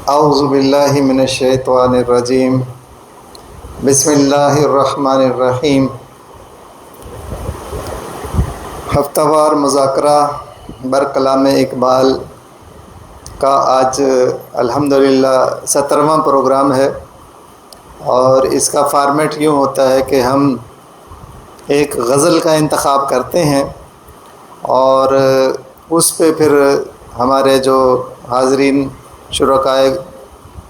اعوذ باللہ من الشیطان الرجیم بسم اللہ الرحمن الرحیم۔ ہفتہ وار مذاکرہ بر کلام اقبال کا آج الحمدللہ 17واں پروگرام ہے، اور اس کا فارمیٹ یوں ہوتا ہے کہ ہم ایک غزل کا انتخاب کرتے ہیں اور اس پہ پھر ہمارے جو حاضرین شرکائے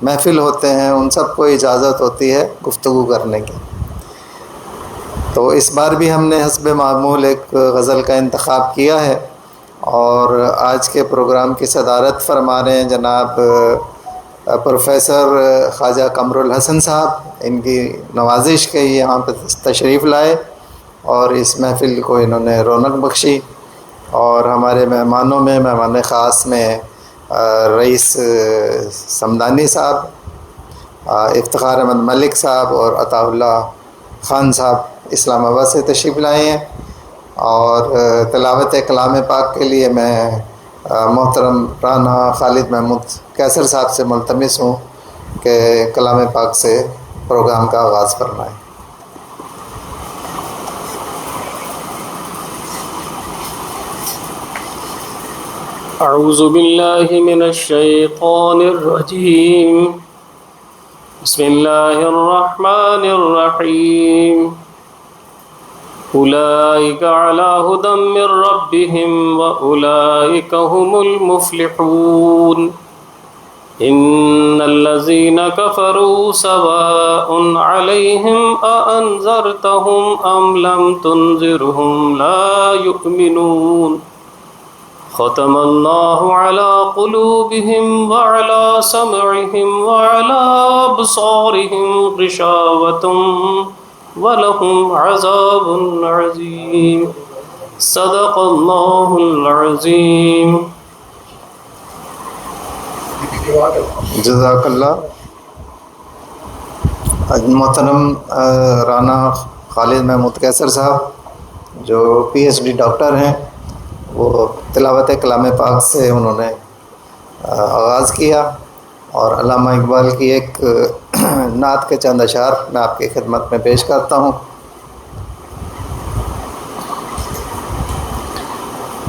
محفل ہوتے ہیں ان سب کو اجازت ہوتی ہے گفتگو کرنے کی۔ تو اس بار بھی ہم نے حسب معمول ایک غزل کا انتخاب کیا ہے، اور آج کے پروگرام کی صدارت فرما رہے ہیں جناب پروفیسر خواجہ قمر الحسن صاحب۔ ان کی نوازش کے یہاں پہ تشریف لائے اور اس محفل کو انہوں نے رونق بخشی، اور ہمارے مہمانوں میں مہمان خاص میں رئیس سمدانی صاحب، افتخار احمد ملک صاحب اور عطا اللہ خان صاحب اسلام آباد سے تشریف لائے ہیں۔ اور تلاوت کلام پاک کے لیے میں محترم رانا خالد محمود کیسر صاحب سے ملتمس ہوں کہ کلام پاک سے پروگرام کا آغاز فرمائیں۔ اعوذ باللہ من الشیطان الرجیم بسم اللہ الرحمن الرحیم اولئک علی ھدی من ربہم واولئک ھم المفلحون ان الذین کفروا سواء علیہم اانذرتہم ام لم تنذرہم لا یؤمنون ختم اللہ علی قلوبہم وعلی سمعہم وعلی ابصارہم غشاوۃ ولہم عذاب عظیم صدق اللہ العظیم۔ جزاک اللہ۔ محترم رانا خالد محمود کیسر صاحب جو PhD ڈاکٹر ہیں، وہ تلاوت کلام پاک سے انہوں نے آغاز کیا، اور علامہ اقبال کی ایک نعت کے چند اشعار میں آپ کی خدمت میں پیش کرتا ہوں۔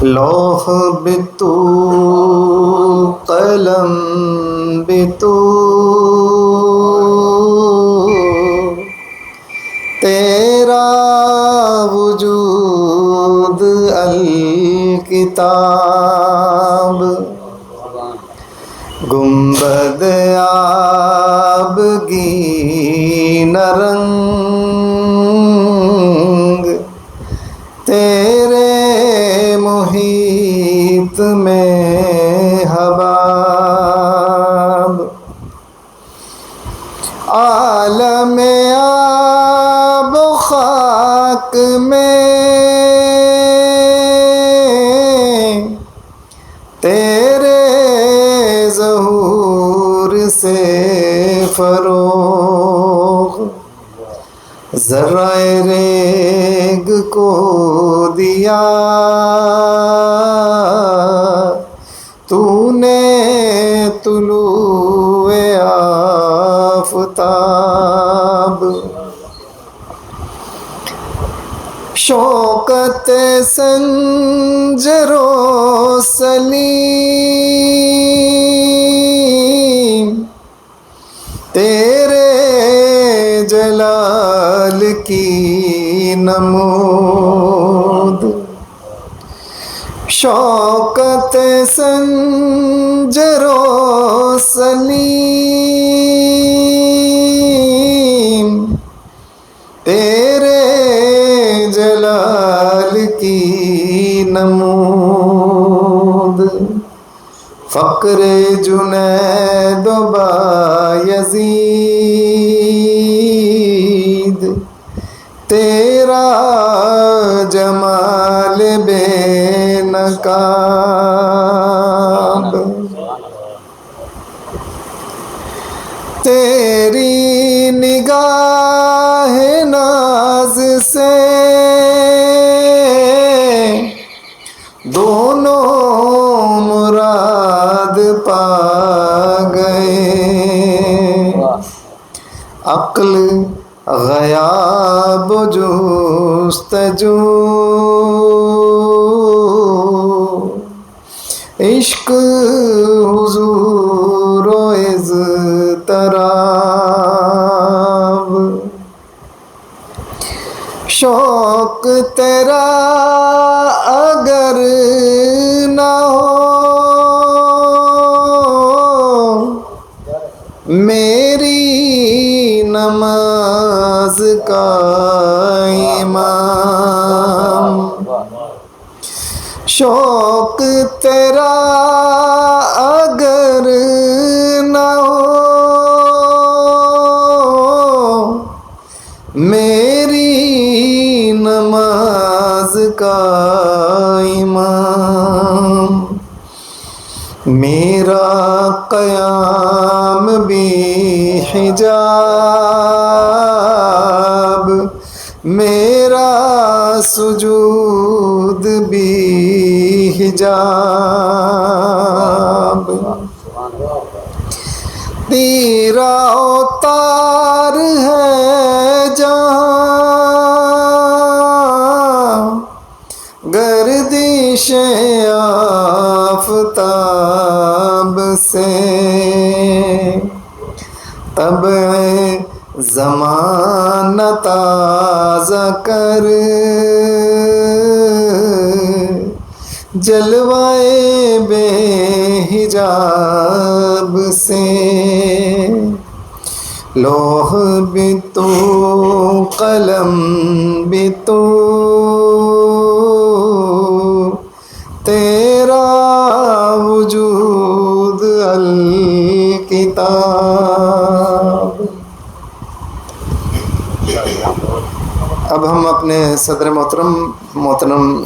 لوح بھی تو قلم بھی تو تیرا وجود الکتاب گنبد آبگین رنگ تیرے محیط میں حباب عالم آب و خاک میں تیرے ظہور سے فروغ ذرہ ریگ کو دیا تو نے طلوع آفتاب شوکت سنجر و سلیم تیرے جلال کی نمود شوکت سنجر و سلیم تیرے جلال کی نمود فقر جنید و بایزید تیرا جمال بے نقاب تیری نگاہ ناز سے دونوں مراد پا گئے جستجو عشق حضور و اضطراب شوق تیرا اگر نہ ہو میری نماز کا امام شوق تیرا اگر نہ ہو میری نماز کا امام میرا قیام بھی حجاب میرا سجود بھی حجاب تیرا اوتار ہے جہاں گردش آفتاب سے طبع زمانہ تازہ کر جلوائے بے حجاب سے لوح بھی تو قلم بھی تو تیرا وجود الکتاب۔ اب ہم اپنے صدر محترم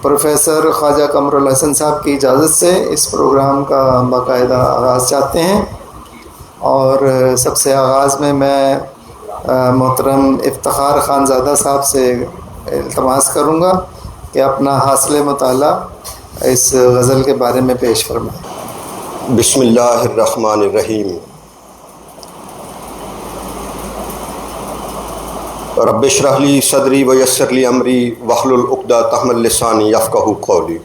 پروفیسر خواجہ قمر الحسن صاحب کی اجازت سے اس پروگرام کا باقاعدہ آغاز چاہتے ہیں، اور سب سے آغاز میں محترم افتخار خانزادہ صاحب سے التماس کروں گا کہ اپنا حاصل مطالعہ اس غزل کے بارے میں پیش فرمائیں۔ بسم اللہ الرحمن الرحیم۔ رب اشرح لی صدری ویسر لی امری واحلل عقدۃ من لسانی یفقہوا قولی۔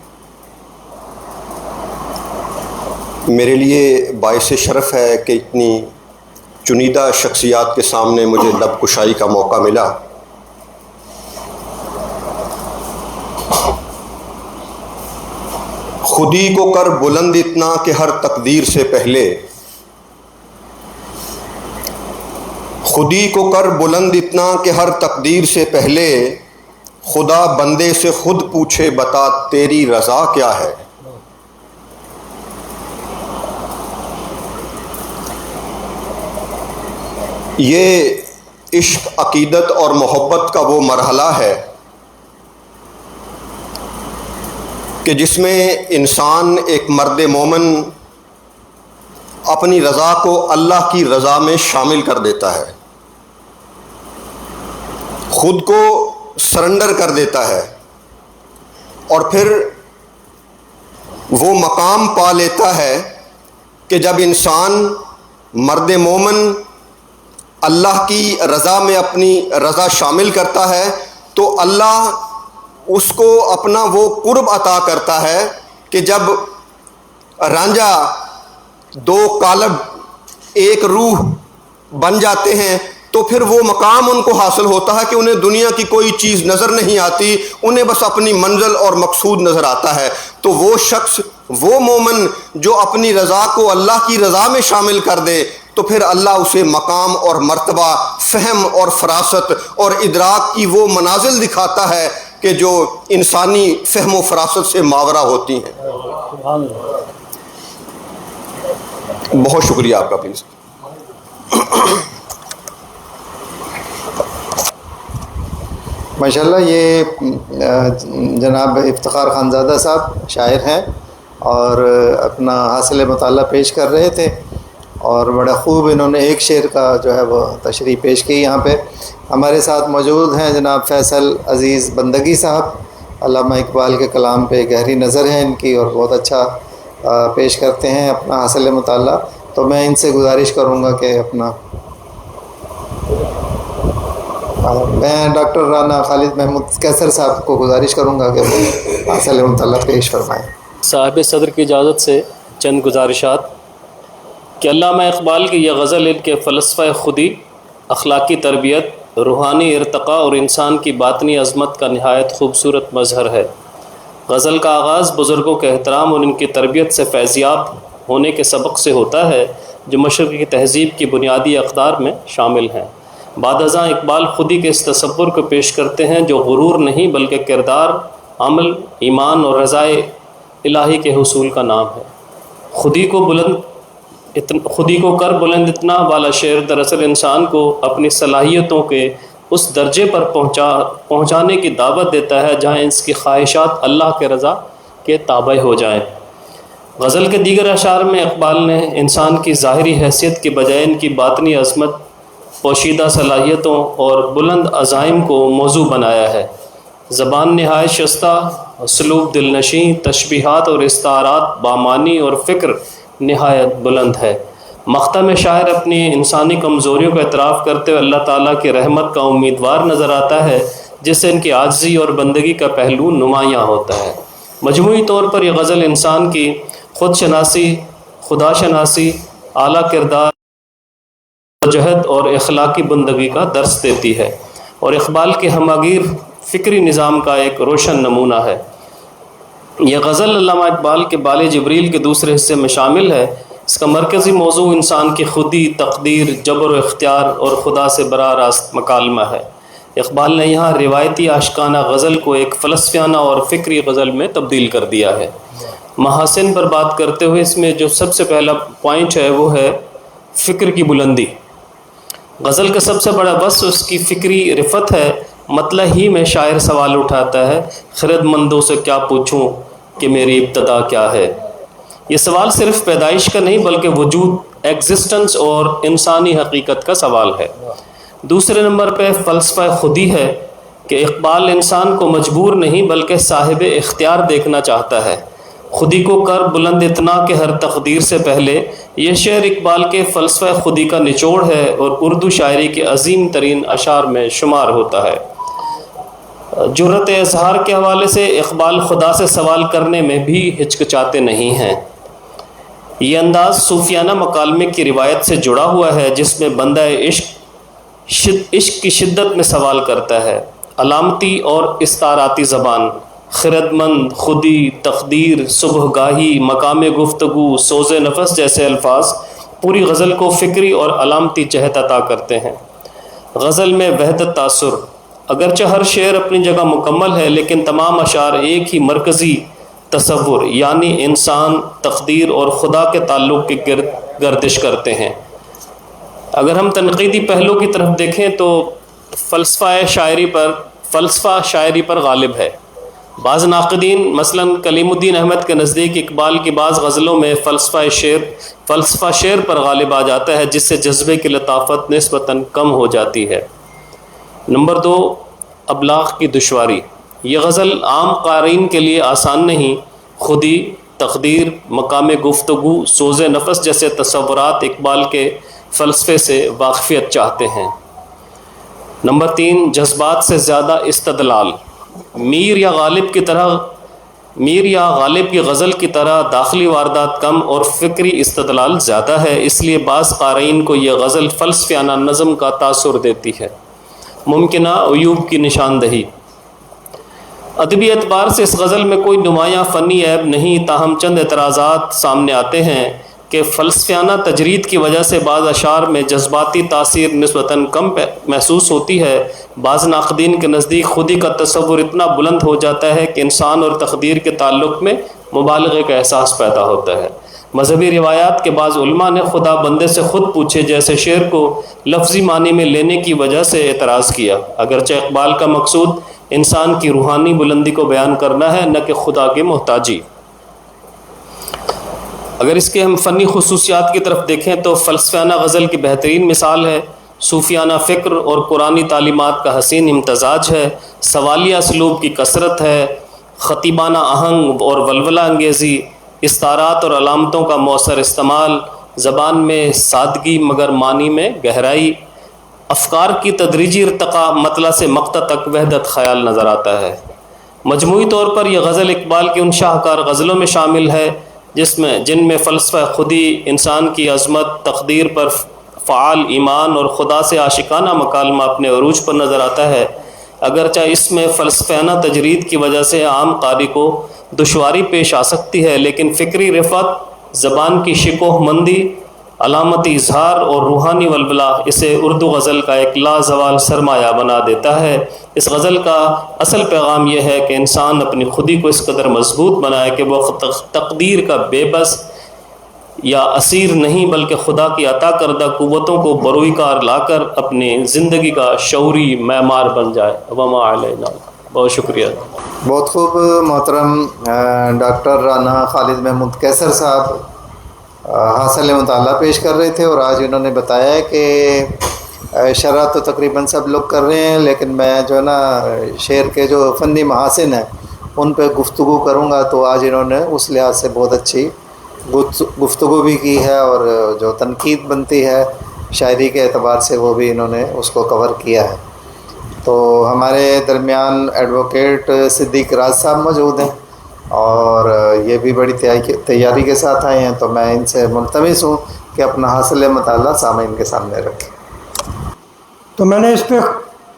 میرے لیے باعث شرف ہے کہ اتنی چنیدہ شخصیات کے سامنے مجھے لب کشائی کا موقع ملا۔ خودی کو کر بلند اتنا کہ ہر تقدیر سے پہلے، خودی کو کر بلند اتنا کہ ہر تقدیر سے پہلے، خدا بندے سے خود پوچھے بتا تیری رضا کیا ہے۔ یہ عشق، عقیدت اور محبت کا وہ مرحلہ ہے کہ جس میں انسان، ایک مرد مومن، اپنی رضا کو اللہ کی رضا میں شامل کر دیتا ہے، خود کو سرنڈر کر دیتا ہے، اور پھر وہ مقام پا لیتا ہے کہ جب انسان، مرد مومن، اللہ کی رضا میں اپنی رضا شامل کرتا ہے تو اللہ اس کو اپنا وہ قرب عطا کرتا ہے کہ جب رانجھا دو قالب ایک روح بن جاتے ہیں تو پھر وہ مقام ان کو حاصل ہوتا ہے کہ انہیں دنیا کی کوئی چیز نظر نہیں آتی، انہیں بس اپنی منزل اور مقصود نظر آتا ہے۔ تو وہ شخص، وہ مومن جو اپنی رضا کو اللہ کی رضا میں شامل کر دے تو پھر اللہ اسے مقام اور مرتبہ، فہم اور فراست اور ادراک کی وہ منازل دکھاتا ہے کہ جو انسانی فہم و فراست سے ماورا ہوتی ہیں۔ بہت شکریہ آپ کا، پلیز۔ ماشاءاللہ، یہ جناب افتخار خانزادہ صاحب شاعر ہیں اور اپنا حاصل مطالعہ پیش کر رہے تھے، اور بڑا خوب انہوں نے ایک شعر کا جو ہے وہ تشریح پیش کی۔ یہاں پہ ہمارے ساتھ موجود ہیں جناب فیصل عزیز بندگی صاحب، علامہ اقبال کے کلام پہ گہری نظر ہے ان کی اور بہت اچھا پیش کرتے ہیں اپنا حاصل مطالعہ، تو میں ان سے گزارش کروں گا کہ اپنا میں ڈاکٹر رانا خالد محمود کیسر صاحب کو گزارش کروں گا کہ وہ اصل مطلب پیش فرمائیں۔ صاحب صدر کی اجازت سے چند گزارشات کہ علامہ اقبال کی یہ غزل ان کے فلسفہ خودی، اخلاقی تربیت، روحانی ارتقاء اور انسان کی باطنی عظمت کا نہایت خوبصورت مظہر ہے۔ غزل کا آغاز بزرگوں کے احترام اور ان کی تربیت سے فیضیاب ہونے کے سبق سے ہوتا ہے جو مشرقی تہذیب کی بنیادی اقدار میں شامل ہیں۔ بعد ازاں اقبال خودی کے اس تصور کو پیش کرتے ہیں جو غرور نہیں بلکہ کردار، عمل، ایمان اور رضائے الہی کے حصول کا نام ہے۔ خودی کو کر بلند اتنا والا شعر دراصل انسان کو اپنی صلاحیتوں کے اس درجے پر پہنچانے کی دعوت دیتا ہے جہاں اس کی خواہشات اللہ کے رضا کے تابع ہو جائیں۔ غزل کے دیگر اشعار میں اقبال نے انسان کی ظاہری حیثیت کے بجائے ان کی باطنی عظمت، پوشیدہ صلاحیتوں اور بلند عزائم کو موضوع بنایا ہے۔ زبان نہایت شستہ، اسلوب دلنشیں، تشبیہات اور استعارات بامانی اور فکر نہایت بلند ہے۔ مقطع میں شاعر اپنی انسانی کمزوریوں کا اعتراف کرتے ہوئے اللہ تعالیٰ کی رحمت کا امیدوار نظر آتا ہے جس سے ان کی عاجزی اور بندگی کا پہلو نمایاں ہوتا ہے۔ مجموعی طور پر یہ غزل انسان کی خود شناسی، خدا شناسی، اعلیٰ کردار، جہد اور اخلاقی بندگی کا درس دیتی ہے اور اقبال کے ہماگیر فکری نظام کا ایک روشن نمونہ ہے۔ یہ غزل علامہ اقبال کے بال جبریل کے دوسرے حصے میں شامل ہے۔ اس کا مرکزی موضوع انسان کی خودی، تقدیر، جبر و اختیار اور خدا سے براہ راست مکالمہ ہے۔ اقبال نے یہاں روایتی عاشقانہ غزل کو ایک فلسفیانہ اور فکری غزل میں تبدیل کر دیا ہے۔ محاسن پر بات کرتے ہوئے اس میں جو سب سے پہلا پوائنٹ ہے وہ ہے فکر کی بلندی۔ غزل کا سب سے بڑا وصف اس کی فکری رفت ہے۔ مطلع ہی میں شاعر سوال اٹھاتا ہے، خرد مندوں سے کیا پوچھوں کہ میری ابتدا کیا ہے۔ یہ سوال صرف پیدائش کا نہیں بلکہ وجود، ایگزسٹنس اور انسانی حقیقت کا سوال ہے۔ دوسرے نمبر پہ فلسفہ خودی ہے کہ اقبال انسان کو مجبور نہیں بلکہ صاحب اختیار دیکھنا چاہتا ہے۔ خودی کو کر بلند اتنا کہ ہر تقدیر سے پہلے، یہ شعر اقبال کے فلسفہ خودی کا نچوڑ ہے اور اردو شاعری کے عظیم ترین اشعار میں شمار ہوتا ہے۔ جرأت اظہار کے حوالے سے اقبال خدا سے سوال کرنے میں بھی ہچکچاتے نہیں ہیں۔ یہ انداز صوفیانہ مکالمے کی روایت سے جڑا ہوا ہے جس میں بندہ عشق کی شدت میں سوال کرتا ہے۔ علامتی اور استعاراتی زبان، خرد مند، خودی، تقدیر، صبح گاہی، مقام گفتگو، سوز نفس جیسے الفاظ پوری غزل کو فکری اور علامتی جہت عطا کرتے ہیں۔ غزل میں وحدت تاثر، اگرچہ ہر شعر اپنی جگہ مکمل ہے لیکن تمام اشعار ایک ہی مرکزی تصور یعنی انسان، تقدیر اور خدا کے تعلق کی گردش کرتے ہیں۔ اگر ہم تنقیدی پہلو کی طرف دیکھیں تو فلسفہ شاعری پر غالب ہے۔ بعض ناقدین مثلاً کلیم الدین احمد کے نزدیک اقبال کی بعض غزلوں میں فلسفہ شعر پر غالب آ جاتا ہے جس سے جذبے کی لطافت نسبتاً کم ہو جاتی ہے۔ نمبر 2، ابلاغ کی دشواری۔ یہ غزل عام قارئین کے لیے آسان نہیں۔ خودی، تقدیر، مقام گفتگو، سوز نفس جیسے تصورات اقبال کے فلسفے سے واقفیت چاہتے ہیں۔ نمبر 3، جذبات سے زیادہ استدلال۔ میر یا غالب کی غزل کی طرح داخلی واردات کم اور فکری استدلال زیادہ ہے، اس لیے بعض قارئین کو یہ غزل فلسفیانہ نظم کا تاثر دیتی ہے۔ ممکنہ عیوب کی نشاندہی۔ ادبی اعتبار سے اس غزل میں کوئی نمایاں فنی عیب نہیں، تاہم چند اعتراضات سامنے آتے ہیں کہ فلسفیانہ تجرید کی وجہ سے بعض اشعار میں جذباتی تاثیر نسبتاً کم محسوس ہوتی ہے۔ بعض ناقدین کے نزدیک خودی کا تصور اتنا بلند ہو جاتا ہے کہ انسان اور تقدیر کے تعلق میں مبالغے کا احساس پیدا ہوتا ہے۔ مذہبی روایات کے بعض علماء نے خدا بندے سے خود پوچھے جیسے شعر کو لفظی معنی میں لینے کی وجہ سے اعتراض کیا، اگرچہ اقبال کا مقصود انسان کی روحانی بلندی کو بیان کرنا ہے نہ کہ خدا کی محتاجی۔ اگر اس کے ہم فنی خصوصیات کی طرف دیکھیں تو فلسفیانہ غزل کی بہترین مثال ہے، صوفیانہ فکر اور قرآنی تعلیمات کا حسین امتزاج ہے، سوالیہ اسلوب کی کثرت ہے، خطیبانہ آہنگ اور ولولہ انگیزی، استعارات اور علامتوں کا مؤثر استعمال، زبان میں سادگی مگر معنی میں گہرائی، افکار کی تدریجی ارتقاء مطلع سے مقطع تک وحدت خیال نظر آتا ہے۔ مجموعی طور پر یہ غزل اقبال کی ان شاہکار غزلوں میں شامل ہے جن میں فلسفہ خودی، انسان کی عظمت، تقدیر پر فعال ایمان اور خدا سے عاشقانہ مکالمہ اپنے عروج پر نظر آتا ہے۔ اگرچہ اس میں فلسفیانہ تجرید کی وجہ سے عام قاری کو دشواری پیش آ سکتی ہے، لیکن فکری رفعت، زبان کی شکوہ مندی، علامتی اظہار اور روحانی ولولہ اسے اردو غزل کا ایک لازوال سرمایہ بنا دیتا ہے۔ اس غزل کا اصل پیغام یہ ہے کہ انسان اپنی خودی کو اس قدر مضبوط بنائے کہ وہ تقدیر کا بے بس یا اسیر نہیں، بلکہ خدا کی عطا کردہ قوتوں کو بروئی کار لا کر اپنی زندگی کا شعوری معمار بن جائے۔ وما علینا۔ بہت شکریہ۔ بہت خوب محترم ڈاکٹر رانا خالد محمود قیصر صاحب حاصل مطالعہ پیش کر رہے تھے، اور آج انہوں نے بتایا ہے کہ شرح تو تقریباً سب لوگ کر رہے ہیں، لیکن میں جو ہے نا شعر کے جو فنی محاسن ہیں ان پہ گفتگو کروں گا، تو آج انہوں نے اس لحاظ سے بہت اچھی گفتگو بھی کی ہے، اور جو تنقید بنتی ہے شاعری کے اعتبار سے وہ بھی انہوں نے اس کو کور کیا ہے۔ تو ہمارے درمیان ایڈوکیٹ صدیق راز صاحب موجود ہیں، اور یہ بھی بڑی تیاری کے ساتھ آئے ہیں، تو میں ان سے ملتمس ہوں کہ اپنا حاصل مطالعہ سامعین کے سامنے رکھیں۔ تو میں نے اس پہ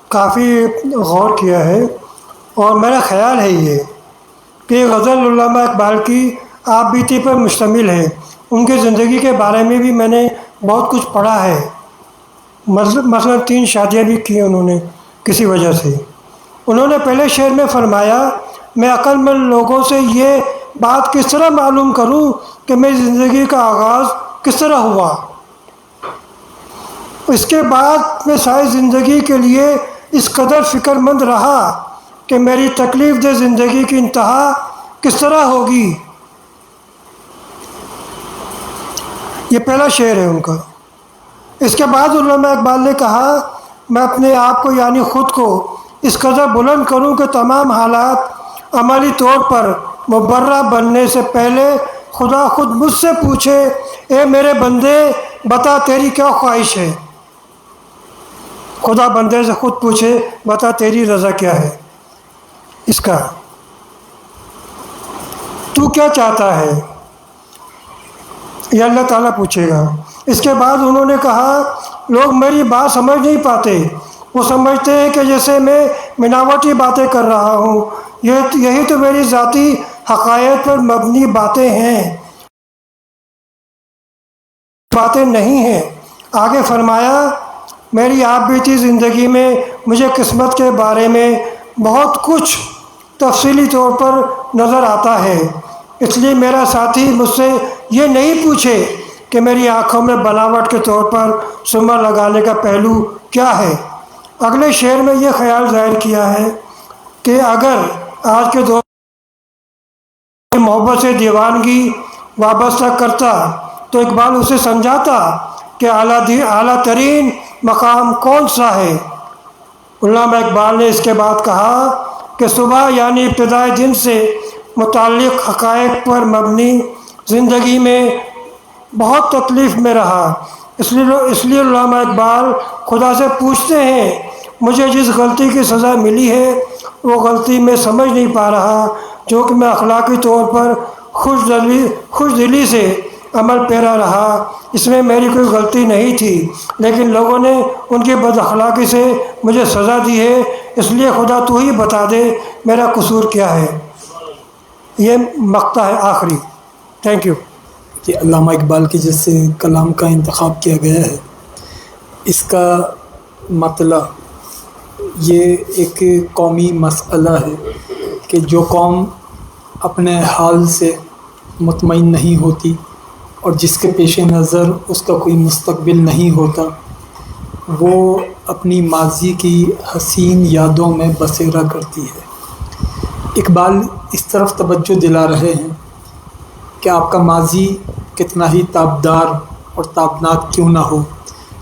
کافی غور کیا ہے، اور میرا خیال ہے یہ کہ غزل علامہ اقبال کی آپ بیتی پر مشتمل ہے۔ ان کی زندگی کے بارے میں بھی میں نے بہت کچھ پڑھا ہے، مثلا 3 شادیاں بھی کی انہوں نے کسی وجہ سے۔ انہوں نے پہلے شعر میں فرمایا، میں عقل مند لوگوں سے یہ بات کس طرح معلوم کروں کہ میری زندگی کا آغاز کس طرح ہوا۔ اس کے بعد میں ساری زندگی کے لیے اس قدر فکر مند رہا کہ میری تکلیف دہ زندگی کی انتہا کس طرح ہوگی۔ یہ پہلا شعر ہے ان کا۔ اس کے بعد علامہ اقبال نے کہا، میں اپنے آپ کو یعنی خود کو اس قدر بلند کروں کہ تمام حالات عملی طور پر مبرہ بننے سے پہلے خدا خود مجھ سے پوچھے، اے میرے بندے بتا تیری کیا خواہش ہے۔ خدا بندے سے خود پوچھے، بتا تیری رضا کیا ہے، اس کا تو کیا چاہتا ہے، یہ اللہ تعالیٰ پوچھے گا۔ اس کے بعد انہوں نے کہا، لوگ میری بات سمجھ نہیں پاتے، وہ سمجھتے ہیں کہ جیسے میں ملاوٹی باتیں کر رہا ہوں، یہی تو میری ذاتی حقائق پر مبنی باتیں ہیں، باتیں نہیں ہیں۔ آگے فرمایا، میری آپ بیتی زندگی میں مجھے قسمت کے بارے میں بہت کچھ تفصیلی طور پر نظر آتا ہے، اس لیے میرا ساتھی مجھ سے یہ نہیں پوچھے کہ میری آنکھوں میں بناوٹ کے طور پر سرما لگانے کا پہلو کیا ہے۔ اگلے شعر میں یہ خیال ظاہر کیا ہے کہ اگر آج کے دور میں محبت سے دیوانگی وابستہ کرتا تو اقبال اسے سمجھاتا کہ اعلیٰ ترین مقام کون سا ہے۔ علامہ اقبال نے اس کے بعد کہا کہ صبح یعنی ابتدائے دن سے متعلق حقائق پر مبنی زندگی میں بہت تکلیف میں رہا، اس لیے علامہ اقبال خدا سے پوچھتے ہیں، مجھے جس غلطی کی سزا ملی ہے وہ غلطی میں سمجھ نہیں پا رہا، جو کہ میں اخلاقی طور پر خوش دلی سے عمل پیرا رہا، اس میں میری کوئی غلطی نہیں تھی، لیکن لوگوں نے ان کی بد اخلاقی سے مجھے سزا دی ہے، اس لیے خدا تو ہی بتا دے میرا قصور کیا ہے۔ یہ مقطع ہے آخری۔ Thank you. کہ علامہ اقبال کے جیسے کلام کا انتخاب کیا گیا ہے، اس کا مطلب یہ ایک قومی مسئلہ ہے کہ جو قوم اپنے حال سے مطمئن نہیں ہوتی اور جس کے پیش نظر اس کا کوئی مستقبل نہیں ہوتا، وہ اپنی ماضی کی حسین یادوں میں بسیرا کرتی ہے۔ اقبال اس طرف توجہ دلا رہے ہیں کہ آپ کا ماضی کتنا ہی تابدار اور تابناک کیوں نہ ہو،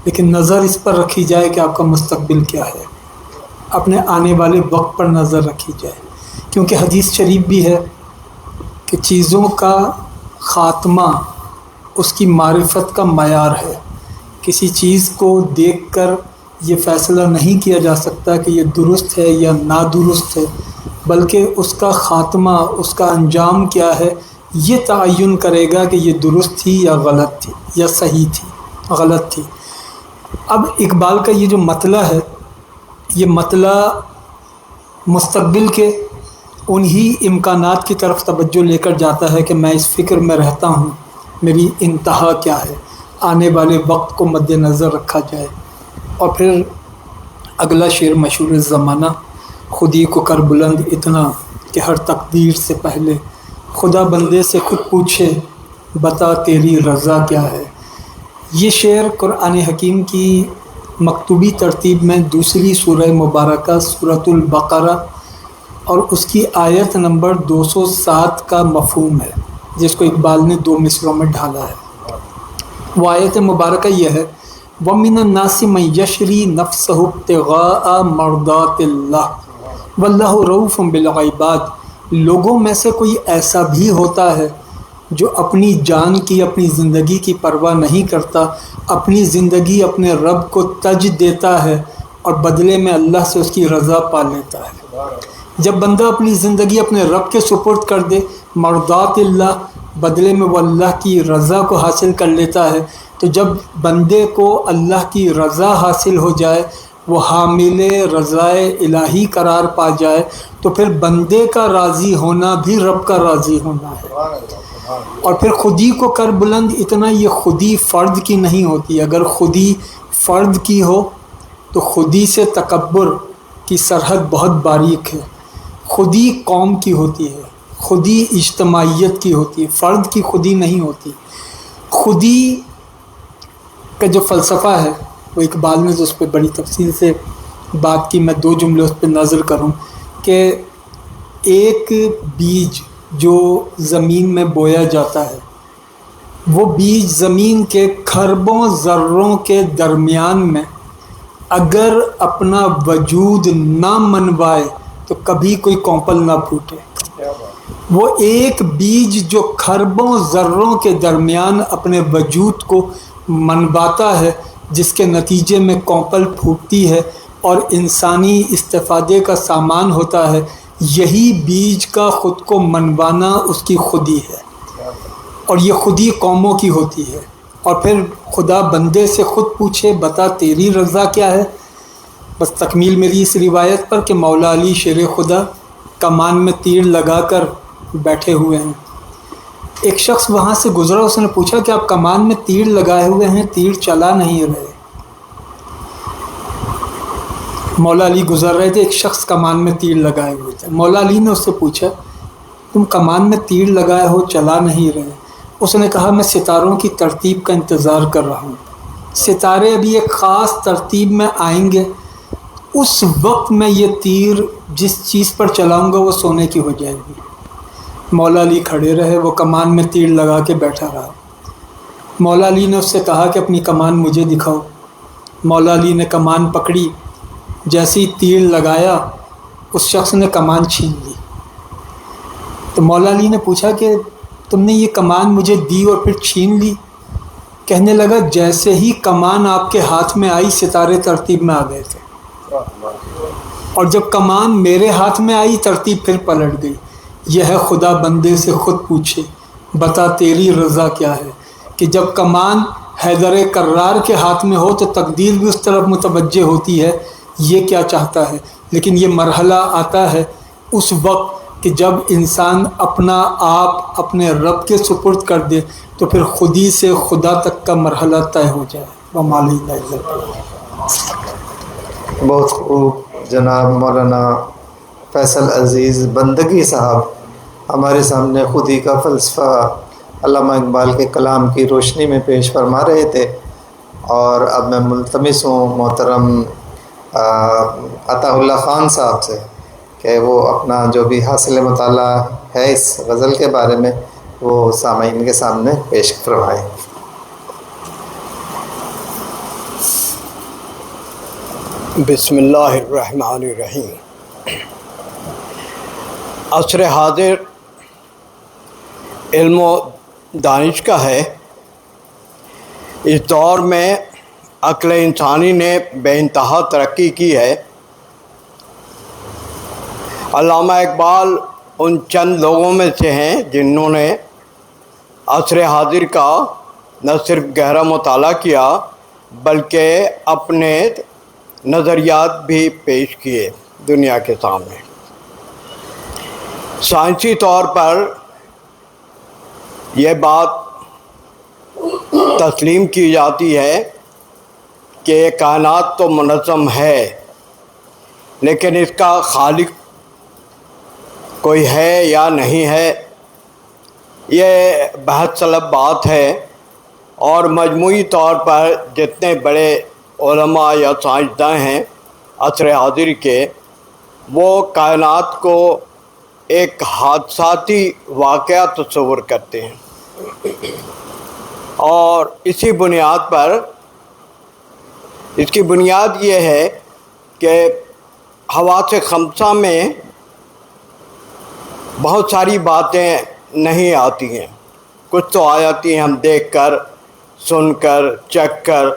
لیکن نظر اس پر رکھی جائے کہ آپ کا مستقبل کیا ہے، اپنے آنے والے وقت پر نظر رکھی جائے، کیونکہ حدیث شریف بھی ہے کہ چیزوں کا خاتمہ اس کی معرفت کا معیار ہے۔ کسی چیز کو دیکھ کر یہ فیصلہ نہیں کیا جا سکتا کہ یہ درست ہے یا نادرست ہے، بلکہ اس کا خاتمہ، اس کا انجام کیا ہے، یہ تعین کرے گا کہ یہ درست تھی یا غلط تھی، یا صحیح تھی، غلط تھی۔ اب اقبال کا یہ جو مطلع ہے، یہ مطلع مستقبل کے انہی امکانات کی طرف توجہ لے کر جاتا ہے کہ میں اس فکر میں رہتا ہوں میری انتہا کیا ہے، آنے والے وقت کو مد نظر رکھا جائے۔ اور پھر اگلا شعر مشہور زمانہ، خودی کو کر بلند اتنا کہ ہر تقدیر سے پہلے خدا بندے سے خود پوچھے بتا تیری رضا کیا ہے۔ یہ شعر قرآن حکیم کی مکتوبی ترتیب میں دوسری سورہ مبارکہ سورۃ البقرہ اور اس کی آیت نمبر 207 کا مفہوم ہے، جس کو اقبال نے 2 مصروں میں ڈھالا ہے۔ وہ آیت مبارکہ یہ ہے، وَمِنَ النَّاسِ مَن يَشْرِي نَفْسَهُ ابْتِغَاءَ مَرْضَاتِ اللَّهِ وَاللَّهُ رَءُوفٌ بِالْعِبَادِ۔ لوگوں میں سے کوئی ایسا بھی ہوتا ہے جو اپنی جان کی، اپنی زندگی کی پرواہ نہیں کرتا، اپنی زندگی اپنے رب کو تج دیتا ہے اور بدلے میں اللہ سے اس کی رضا پا لیتا ہے۔ جب بندہ اپنی زندگی اپنے رب کے سپرد کر دے، مرضات اللہ، بدلے میں وہ اللہ کی رضا کو حاصل کر لیتا ہے، تو جب بندے کو اللہ کی رضا حاصل ہو جائے، وہ حامل رضائے الہی قرار پا جائے، تو پھر بندے کا راضی ہونا بھی رب کا راضی ہونا ہے۔ اور پھر خودی کو کر بلند اتنا، یہ خودی فرد کی نہیں ہوتی۔ اگر خودی فرد کی ہو تو خودی سے تکبر کی سرحد بہت باریک ہے۔ خودی قوم کی ہوتی ہے، خودی اجتماعیت کی ہوتی ہے، فرد کی خودی نہیں ہوتی۔ خودی کا جو فلسفہ ہے، وہ اقبال نے جو اس پہ بڑی تفصیل سے بات کی، میں 2 جملے اس پہ نظر کروں کہ ایک بیج جو زمین میں بویا جاتا ہے، وہ بیج زمین کے کھربوں ذروں کے درمیان میں اگر اپنا وجود نہ منوائے تو کبھی کوئی کونپل نہ پھوٹے۔ وہ ایک بیج جو کھربوں ذروں کے درمیان اپنے وجود کو منواتا ہے، جس کے نتیجے میں کونپل پھوٹتی ہے اور انسانی استفادے کا سامان ہوتا ہے، یہی بیج کا خود کو منوانا اس کی خودی ہے، اور یہ خودی قوموں کی ہوتی ہے۔ اور پھر خدا بندے سے خود پوچھے بتا تیری رضا کیا ہے۔ بس تکمیل میری اس روایت پر کہ مولا علی شیر خدا کمان میں تیر لگا کر بیٹھے ہوئے ہیں۔ ایک شخص وہاں سے گزرا، اس نے پوچھا کہ آپ کمان میں تیر لگائے ہوئے ہیں، تیر چلا نہیں رہے۔ مولا علی گزر رہے تھے، ایک شخص کمان میں تیر لگائے ہوئے تھے۔ مولا علی نے اس سے پوچھا تم کمان میں تیر لگائے ہو، چلا نہیں رہے؟ اس نے کہا میں ستاروں کی ترتیب کا انتظار کر رہا ہوں، ستارے ابھی ایک خاص ترتیب میں آئیں گے، اس وقت میں یہ تیر جس چیز پر چلاؤں گا وہ سونے کی ہو جائے گی۔ مولا علی کھڑے رہے، وہ کمان میں تیر لگا کے بیٹھا رہا۔ مولا علی نے اس سے کہا کہ اپنی کمان مجھے دکھاؤ۔ مولا علی نے کمان پکڑی، جیسے ہی تیر لگایا اس شخص نے کمان چھین لی۔ تو مولا علی نے پوچھا کہ تم نے یہ کمان مجھے دی اور پھر چھین لی؟ کہنے لگا جیسے ہی کمان آپ کے ہاتھ میں آئی ستارے ترتیب میں آ گئے تھے، اور جب کمان میرے ہاتھ میں آئی ترتیب پھر پلٹ گئی۔ یہ ہے خدا بندے سے خود پوچھے بتا تیری رضا کیا ہے، کہ جب کمان حیدر کرار کے ہاتھ میں ہو تو تقدیر بھی اس طرف متوجہ ہوتی ہے یہ کیا چاہتا ہے، لیکن یہ مرحلہ آتا ہے اس وقت کہ جب انسان اپنا آپ اپنے رب کے سپرد کر دے تو پھر خودی سے خدا تک کا مرحلہ طے ہو جائے۔ بہت خوب جناب مولانا فیصل عزیز بندگی صاحب ہمارے سامنے خودی کا فلسفہ علامہ اقبال کے کلام کی روشنی میں پیش فرما رہے تھے، اور اب میں ملتمس ہوں محترم عطا اللہ خان صاحب سے کہ وہ اپنا جو بھی حاصل مطالعہ ہے اس غزل کے بارے میں وہ سامعین کے سامنے پیش فرمائیں۔ بسم اللہ الرحمن الرحیم۔ عصر حاضر علم و دانش کا ہے۔ اس دور میں عقل انسانی نے بے انتہا ترقی کی ہے۔ علامہ اقبال ان چند لوگوں میں سے ہیں جنہوں نے عصر حاضر کا نہ صرف گہرا مطالعہ کیا بلکہ اپنے نظریات بھی پیش کیے دنیا کے سامنے۔ سائنسی طور پر یہ بات تسلیم کی جاتی ہے کہ یہ کائنات تو منظم ہے، لیکن اس کا خالق کوئی ہے یا نہیں ہے، یہ بحث طلب بات ہے۔ اور مجموعی طور پر جتنے بڑے علماء یا سائنسداں ہیں عصر حاضر کے، وہ کائنات کو ایک حادثاتی واقعہ تصور کرتے ہیں، اور اسی بنیاد پر اس کی بنیاد یہ ہے کہ حواس خمسہ میں بہت ساری باتیں نہیں آتی ہیں، کچھ تو آ جاتی ہیں ہم دیکھ کر، سن کر، چکھ کر،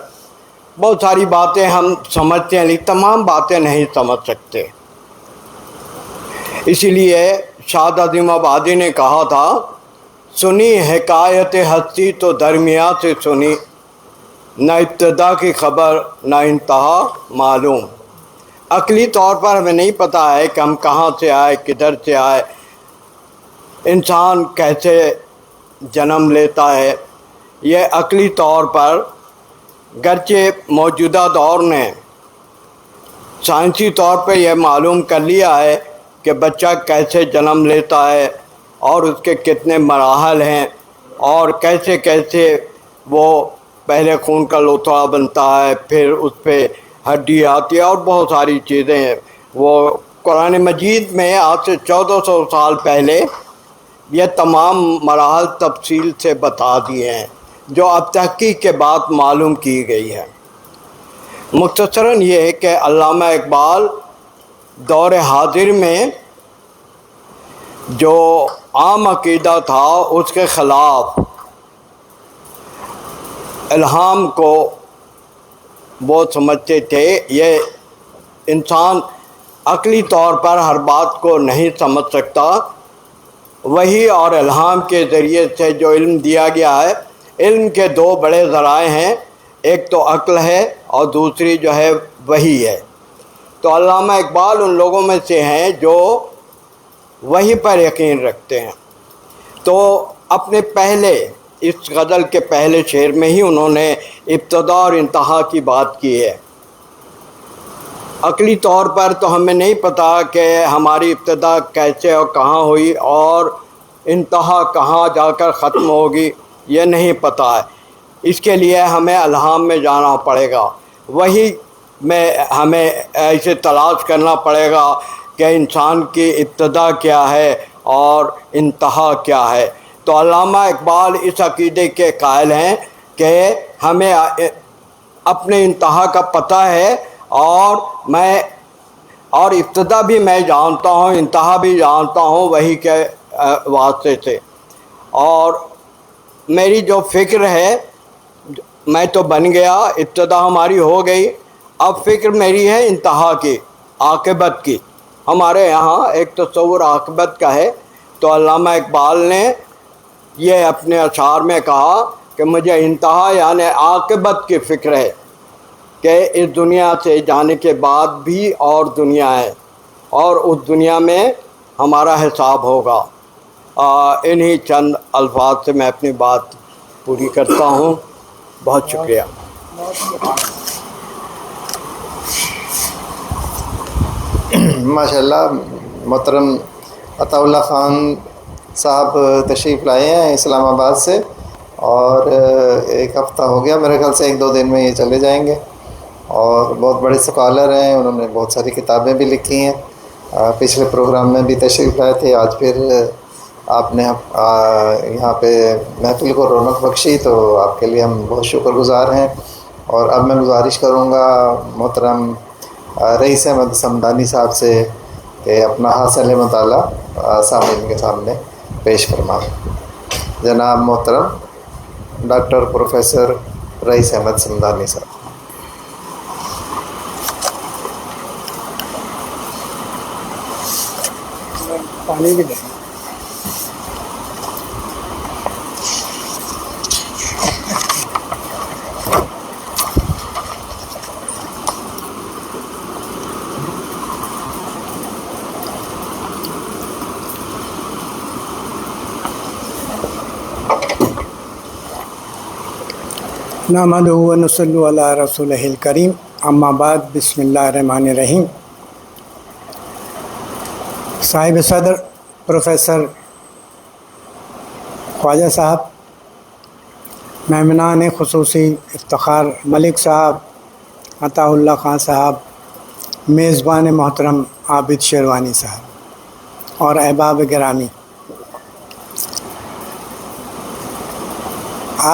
بہت ساری باتیں ہم سمجھتے ہیں لیکن تمام باتیں نہیں سمجھ سکتے۔ اسی لیے شاد عظیم آبادی نے کہا تھا، سنی حکایت ہستی تو درمیاں سے سنی، نہ ابتدا کی خبر نہ انتہا معلوم۔ عقلی طور پر ہمیں نہیں پتہ ہے کہ ہم کہاں سے آئے، کدھر سے آئے، انسان کیسے جنم لیتا ہے، یہ عقلی طور پر گرچہ موجودہ دور نے سائنسی طور پہ یہ معلوم کر لیا ہے کہ بچہ کیسے جنم لیتا ہے اور اس کے کتنے مراحل ہیں، اور کیسے کیسے وہ پہلے خون کا لوتھڑا بنتا ہے، پھر اس پہ ہڈی آتی ہے اور بہت ساری چیزیں ہیں۔ وہ قرآن مجید میں آج سے 1400 سال پہلے یہ تمام مراحل تفصیل سے بتا دیے ہیں جو اب تحقیق کے بعد معلوم کی گئی ہے۔ مختصراً یہ کہ علامہ اقبال دور حاضر میں جو عام عقیدہ تھا اس کے خلاف الہام کو وہ سمجھتے تھے۔ یہ انسان عقلی طور پر ہر بات کو نہیں سمجھ سکتا، وحی اور الہام کے ذریعے سے جو علم دیا گیا ہے، علم کے دو بڑے ذرائع ہیں، ایک تو عقل ہے اور دوسری جو ہے وحی ہے۔ تو علامہ اقبال ان لوگوں میں سے ہیں جو وحی پر یقین رکھتے ہیں۔ تو اپنے پہلے اس غزل کے پہلے شعر میں ہی انہوں نے ابتدا اور انتہا کی بات کی ہے۔ عقلی طور پر تو ہمیں نہیں پتہ کہ ہماری ابتدا کیسے اور کہاں ہوئی اور انتہا کہاں جا کر ختم ہوگی، یہ نہیں پتہ ہے۔ اس کے لیے ہمیں الہام میں جانا پڑے گا، وہی میں ہمیں ایسے تلاش کرنا پڑے گا کہ انسان کی ابتدا کیا ہے اور انتہا کیا ہے۔ تو علامہ اقبال اس عقیدے کے قائل ہیں کہ ہمیں اپنے انتہا کا پتہ ہے، اور ابتدا بھی میں جانتا ہوں، انتہا بھی جانتا ہوں وحی کے واسطے سے۔ اور میری جو فکر ہے، میں تو بن گیا، ابتدا ہماری ہو گئی، اب فکر میری ہے انتہا کی، عاقبت کی۔ ہمارے یہاں ایک تصور عاقبت کا ہے، تو علامہ اقبال نے یہ اپنے اشعار میں کہا کہ مجھے انتہا یعنی عاقبت کی فکر ہے، کہ اس دنیا سے جانے کے بعد بھی اور دنیا ہے، اور اس دنیا میں ہمارا حساب ہوگا۔ انہی چند الفاظ سے میں اپنی بات پوری کرتا ہوں۔ بہت شکریہ۔ ماشاءاللہ، محترم عطا اللہ خان صاحب تشریف لائے ہیں اسلام آباد سے، اور ایک ہفتہ ہو گیا میرے خیال سے، 1-2 دن میں یہ چلے جائیں گے، اور بہت بڑے اسکالر ہیں، انہوں نے بہت ساری کتابیں بھی لکھی ہیں۔ پچھلے پروگرام میں بھی تشریف لائے تھے، آج پھر آپ نے یہاں پہ محفل کو رونق بخشی، تو آپ کے لیے ہم بہت شکر گزار ہیں۔ اور اب میں گزارش کروں گا محترم رئیس احمد سمدانی صاحب سے کہ اپنا حاصل مطالعہ سامعین کے سامنے پیش فرمائیں۔ جناب محترم ڈاکٹر پروفیسر رئیس احمد سمدانی صاحب۔ پانی بھی دیں. نحمدہ و نصلی علی رسولہ الکریم. اما بعد، بسم اللہ الرحمن الرحیم. صاحب صدر پروفیسر خواجہ صاحب، مہمانان خصوصی افتخار ملک صاحب، عطا اللہ خان صاحب، میزبان محترم عابد شیروانی صاحب اور احباب گرامی،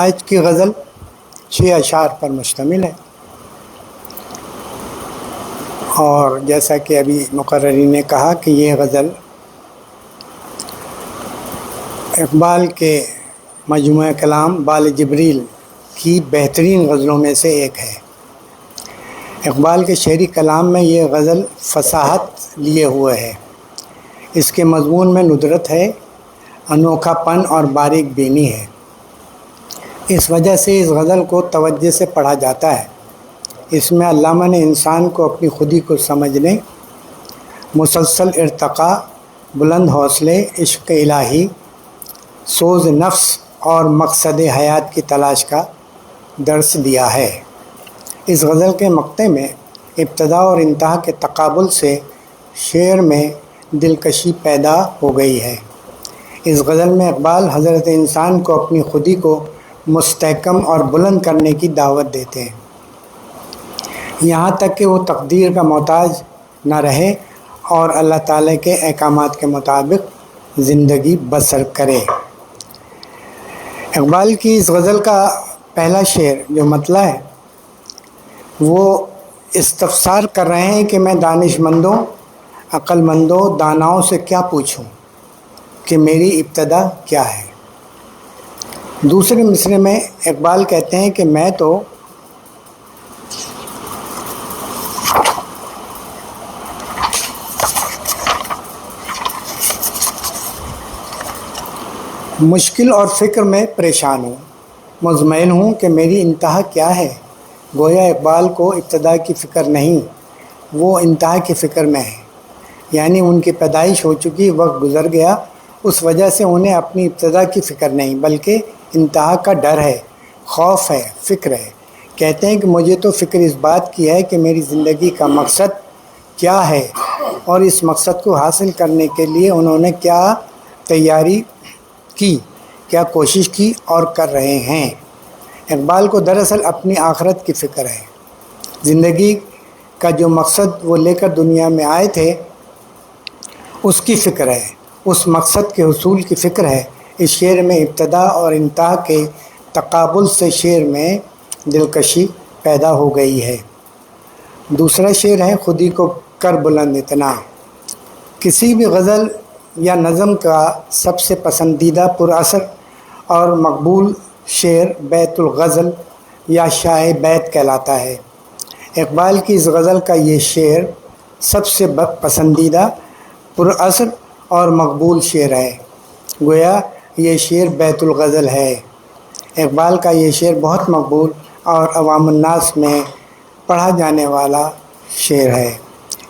آج کی غزل 6 اشعار پر مشتمل ہے، اور جیسا کہ ابھی مقررین نے کہا کہ یہ غزل اقبال کے مجموعہ کلام بال جبریل کی بہترین غزلوں میں سے ایک ہے. اقبال کے شعری کلام میں یہ غزل فصاحت لیے ہوئے ہے. اس کے مضمون میں ندرت ہے، انوکھا پن اور باریک بینی ہے. اس وجہ سے اس غزل کو توجہ سے پڑھا جاتا ہے. اس میں علامہ نے انسان کو اپنی خودی کو سمجھنے، مسلسل ارتقاء، بلند حوصلے، عشق الہی، سوز نفس اور مقصد حیات کی تلاش کا درس دیا ہے. اس غزل کے مقطع میں ابتدا اور انتہا کے تقابل سے شعر میں دلکشی پیدا ہو گئی ہے. اس غزل میں اقبال حضرت انسان کو اپنی خودی کو مستحکم اور بلند کرنے کی دعوت دیتے ہیں، یہاں تک کہ وہ تقدیر کا محتاج نہ رہے اور اللہ تعالیٰ کے احکامات کے مطابق زندگی بسر کرے. اقبال کی اس غزل کا پہلا شعر جو مطلع ہے وہ استفسار کر رہے ہیں کہ میں دانش مندوں، عقل مندوں، داناؤں سے کیا پوچھوں کہ میری ابتدا کیا ہے. دوسرے مصرعے میں اقبال کہتے ہیں کہ میں تو مشکل اور فکر میں پریشان ہوں، مطمئن ہوں کہ میری انتہا کیا ہے. گویا اقبال کو ابتدا کی فکر نہیں، وہ انتہا کی فکر میں ہے. یعنی ان کی پیدائش ہو چکی، وقت گزر گیا، اس وجہ سے انہیں اپنی ابتدا کی فکر نہیں بلکہ انتہا کا ڈر ہے، خوف ہے، فکر ہے. کہتے ہیں کہ مجھے تو فکر اس بات کی ہے کہ میری زندگی کا مقصد کیا ہے اور اس مقصد کو حاصل کرنے کے لیے انہوں نے کیا تیاری کی، کیا کوشش کی اور کر رہے ہیں. اقبال کو دراصل اپنی آخرت کی فکر ہے. زندگی کا جو مقصد وہ لے کر دنیا میں آئے تھے اس کی فکر ہے، اس مقصد کے حصول کی فکر ہے. اس شعر میں ابتدا اور انتہا کے تقابل سے شعر میں دلکشی پیدا ہو گئی ہے. دوسرا شعر ہے خودی کو کر بلند اتنا. کسی بھی غزل یا نظم کا سب سے پسندیدہ پر اثر اور مقبول شعر بیت الغزل یا شاہ بیت کہلاتا ہے. اقبال کی اس غزل کا یہ شعر سب سے پسندیدہ، پر اثر اور مقبول شعر ہے. گویا یہ شعر بیت الغزل ہے. اقبال کا یہ شعر بہت مقبول اور عوام الناس میں پڑھا جانے والا شعر ہے.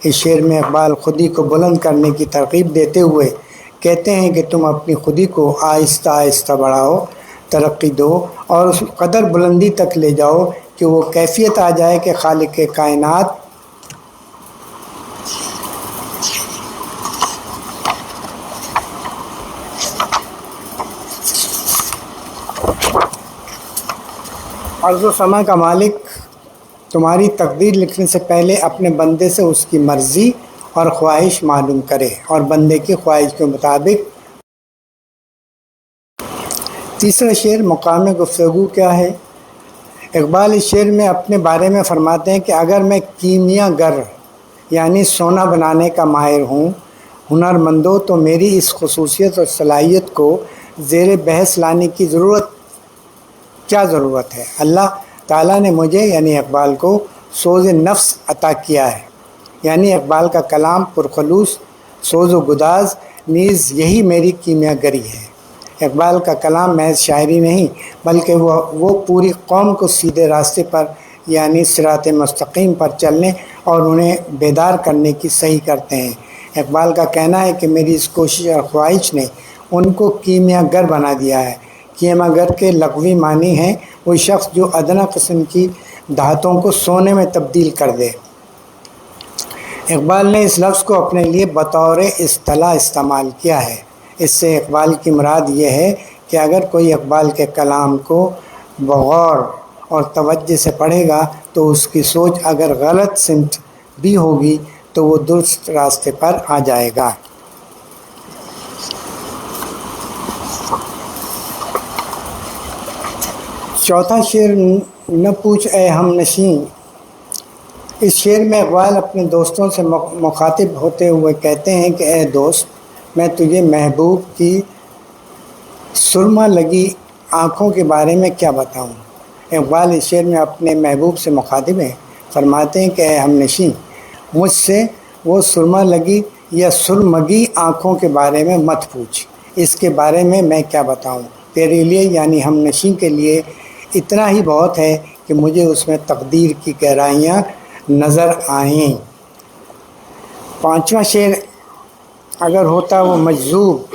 اس شعر میں اقبال خودی کو بلند کرنے کی ترغیب دیتے ہوئے کہتے ہیں کہ تم اپنی خودی کو آہستہ آہستہ بڑھاؤ، ترقی دو اور اس قدر بلندی تک لے جاؤ کہ وہ کیفیت آ جائے کہ خالق کائنات عرض و سما کا مالک تمہاری تقدیر لکھنے سے پہلے اپنے بندے سے اس کی مرضی اور خواہش معلوم کرے اور بندے کی خواہش کے مطابق. تیسرا شعر مقام گفتگو کیا ہے. اقبال اس شعر میں اپنے بارے میں فرماتے ہیں کہ اگر میں کیمیا گر یعنی سونا بنانے کا ماہر ہوں، ہنر مندوں، تو میری اس خصوصیت اور صلاحیت کو زیر بحث لانے کی کیا ضرورت ہے. اللہ تعالیٰ نے مجھے یعنی اقبال کو سوز نفس عطا کیا ہے. یعنی اقبال کا کلام پرخلوص، سوز و گداز، نیز یہی میری کیمیا گری ہے۔ اقبال کا کلام محض شاعری نہیں بلکہ وہ پوری قوم کو سیدھے راستے پر یعنی صراط مستقیم پر چلنے اور انہیں بیدار کرنے کی صحیح کرتے ہیں۔ اقبال کا کہنا ہے کہ میری اس کوشش اور خواہش نے ان کو کیمیا گر بنا دیا ہے۔ کیمیا گر کے لغوی معنی ہیں وہ شخص جو ادنا قسم کی دھاتوں کو سونے میں تبدیل کر دے۔ اقبال نے اس لفظ کو اپنے لیے بطور اصطلاح استعمال کیا ہے۔ اس سے اقبال کی مراد یہ ہے کہ اگر کوئی اقبال کے کلام کو بغور اور توجہ سے پڑھے گا تو اس کی سوچ اگر غلط سمت بھی ہوگی تو وہ درست راستے پر آ جائے گا۔ چوتھا شعر نہ پوچھ اے ہم نشین۔ اس شعر میں اقبال اپنے دوستوں سے مخاطب ہوتے ہوئے کہتے ہیں کہ اے دوست، میں تجھے محبوب کی سرما لگی آنکھوں کے بارے میں کیا بتاؤں۔ اقبال اس شعر میں اپنے محبوب سے مخاطب ہیں، فرماتے ہیں کہ اے ہم نشین، مجھ سے وہ سرما لگی یا سرمگی آنکھوں کے بارے میں مت پوچھ، اس کے بارے میں کیا بتاؤں۔ تیرے لیے یعنی ہم نشین کے لیے اتنا ہی بہت ہے کہ مجھے اس میں تقدیر کی گہرائیاں نظر آئیں۔ پانچواں شعر اگر ہوتا وہ مجذوب۔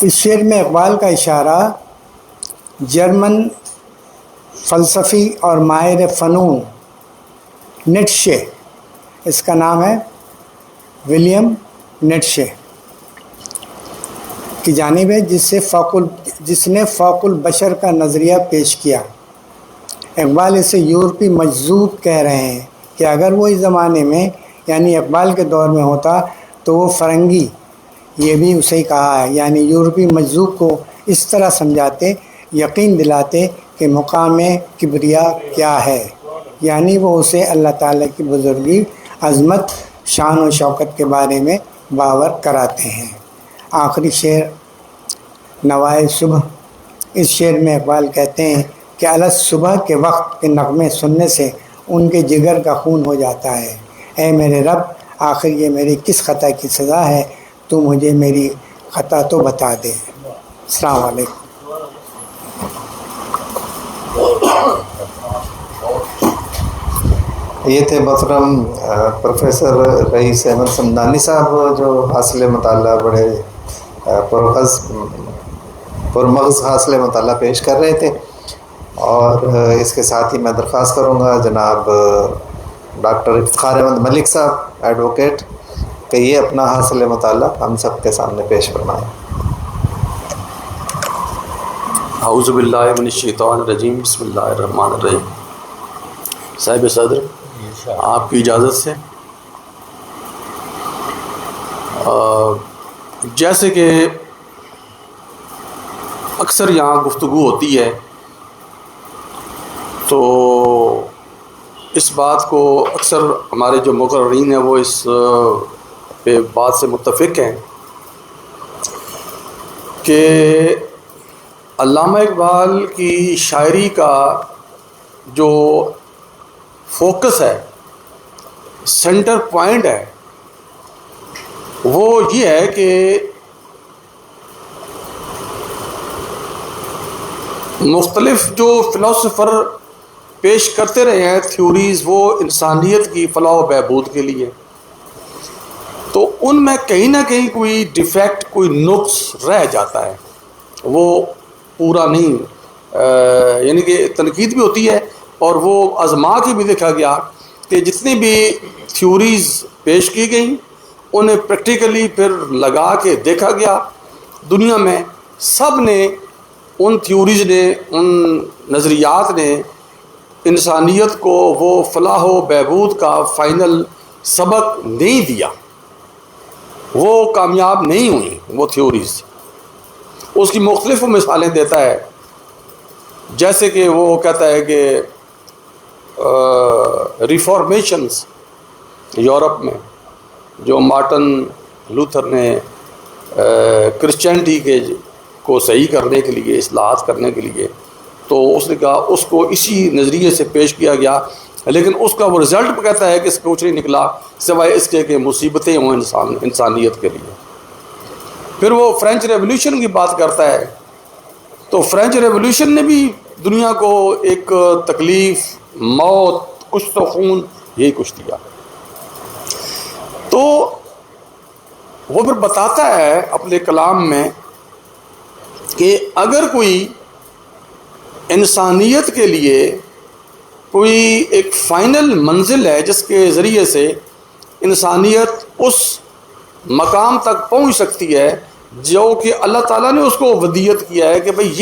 اس شعر میں اقبال کا اشارہ جرمن فلسفی اور ماہر فنون نیٹشے، اس کا نام ہے ولیم نیٹشے، کی جانب ہے جس نے فوق البشر کا نظریہ پیش کیا۔ اقبال اسے یورپی مجذوب کہہ رہے ہیں کہ اگر وہ اس زمانے میں یعنی اقبال کے دور میں ہوتا تو وہ فرنگی، یہ بھی اسے کہا ہے، یعنی یورپی مجذوب کو اس طرح سمجھاتے، یقین دلاتے کہ مقام کبریا کیا ہے، یعنی وہ اسے اللہ تعالیٰ کی بزرگی، عظمت، شان و شوکت کے بارے میں باور کراتے ہیں۔ آخری شعر نوائے صبح۔ اس شعر میں اقبال کہتے ہیں کہ الص صبح کے وقت کے نغمے سننے سے ان کے جگر کا خون ہو جاتا ہے۔ اے میرے رب، آخر یہ میری کس خطا کی سزا ہے، تو مجھے میری خطا تو بتا دے۔ السلام علیکم۔ یہ تھے محترم پروفیسر رئیس احمد سمدانی صاحب، جو حاصل مطالعہ بڑے پرمغز حاصل مطالعہ پیش کر رہے تھے، اور اس کے ساتھ ہی میں درخواست کروں گا جناب ڈاکٹر افتخار احمد ملک صاحب ایڈوکیٹ کہ یہ اپنا حاصل مطالعہ ہم سب کے سامنے پیش فرمائیں۔ اعوذ باللہ من الشیطان الرجیم، بسم اللہ الرحمن الرحیم۔ صاحب صدر، آپ کی اجازت سے جیسے کہ اکثر یہاں گفتگو ہوتی ہے تو اس بات کو اکثر ہمارے جو مقررین ہیں وہ اس پہ بات سے متفق ہیں کہ علامہ اقبال کی شاعری کا جو فوکس ہے، سینٹر پوائنٹ ہے، وہ یہ ہے کہ مختلف جو فلاسفر پیش کرتے رہے ہیں تھیوریز، وہ انسانیت کی فلاح و بہبود کے لیے، تو ان میں کہیں نہ کہیں کوئی ڈیفیکٹ، کوئی نقص رہ جاتا ہے، وہ پورا نہیں، یعنی کہ تنقید بھی ہوتی ہے، اور وہ آزما کے بھی دیکھا گیا کہ جتنی بھی تھیوریز پیش کی گئیں انہیں پریکٹیکلی پھر لگا کے دیکھا گیا، دنیا میں سب نے، ان تھیوریز نے، ان نظریات نے انسانیت کو وہ فلاح و بہبود کا فائنل سبق نہیں دیا، وہ کامیاب نہیں ہوئی وہ تھیوریز۔ اس کی مختلف مثالیں دیتا ہے، جیسے کہ وہ کہتا ہے کہ ریفارمیشنز یورپ میں جو مارٹن لوتھر نے کرسچینٹی کے کو صحیح کرنے کے لیے، اصلاحات کرنے کے لیے، تو اس نے کہا اس کو اسی نظریے سے پیش کیا گیا لیکن اس کا وہ رزلٹ کہتا ہے کہ اس کو کچھ نہیں نکلا سوائے اس کے کہ مصیبتیں ہوں انسانیت کے لیے۔ پھر وہ فرینچ ریولیوشن کی بات کرتا ہے، تو فرینچ ریولیوشن نے بھی دنیا کو ایک تکلیف، موت، کشت و خون، یہی کچھ دیا۔ تو وہ پھر بتاتا ہے اپنے کلام میں کہ اگر کوئی انسانیت کے لیے کوئی ایک فائنل منزل ہے جس کے ذریعے سے انسانیت اس مقام تک پہنچ سکتی ہے جو کہ اللہ تعالیٰ نے اس کو ودیت کیا ہے کہ بھئی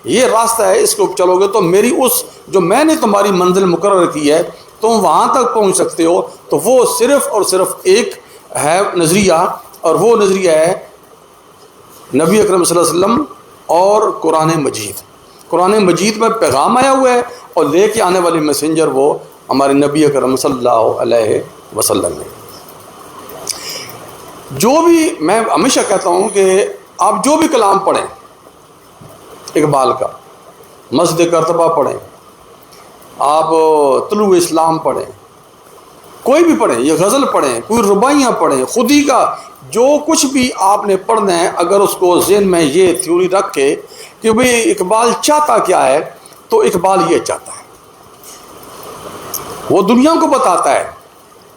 یہ راستہ ہے، اس کو چلو گے تو میری اس جو میں نے تمہاری منزل مقرر کی ہے تم وہاں تک پہنچ سکتے ہو، تو وہ صرف اور صرف ایک ہے نظریہ، اور وہ نظریہ ہے نبی اکرم صلی اللہ علیہ وسلم اور قرآن مجید۔ قرآن مجید میں پیغام آیا ہوا ہے اور لے کے آنے والی میسنجر وہ ہمارے نبی اکرم صلی اللہ علیہ وسلم ہے۔ جو بھی میں ہمیشہ کہتا ہوں کہ آپ جو بھی کلام پڑھیں، اقبال کا، مسجد کرتبہ پڑھیں، آپ طلوع اسلام پڑھیں، کوئی بھی پڑھیں، یہ غزل پڑھیں، کوئی رباعیاں پڑھیں، خودی کا جو کچھ بھی آپ نے پڑھنا ہے، اگر اس کو ذہن میں یہ تھیوری رکھ کے کہ بھئی اقبال چاہتا کیا ہے، تو اقبال یہ چاہتا ہے، وہ دنیا کو بتاتا ہے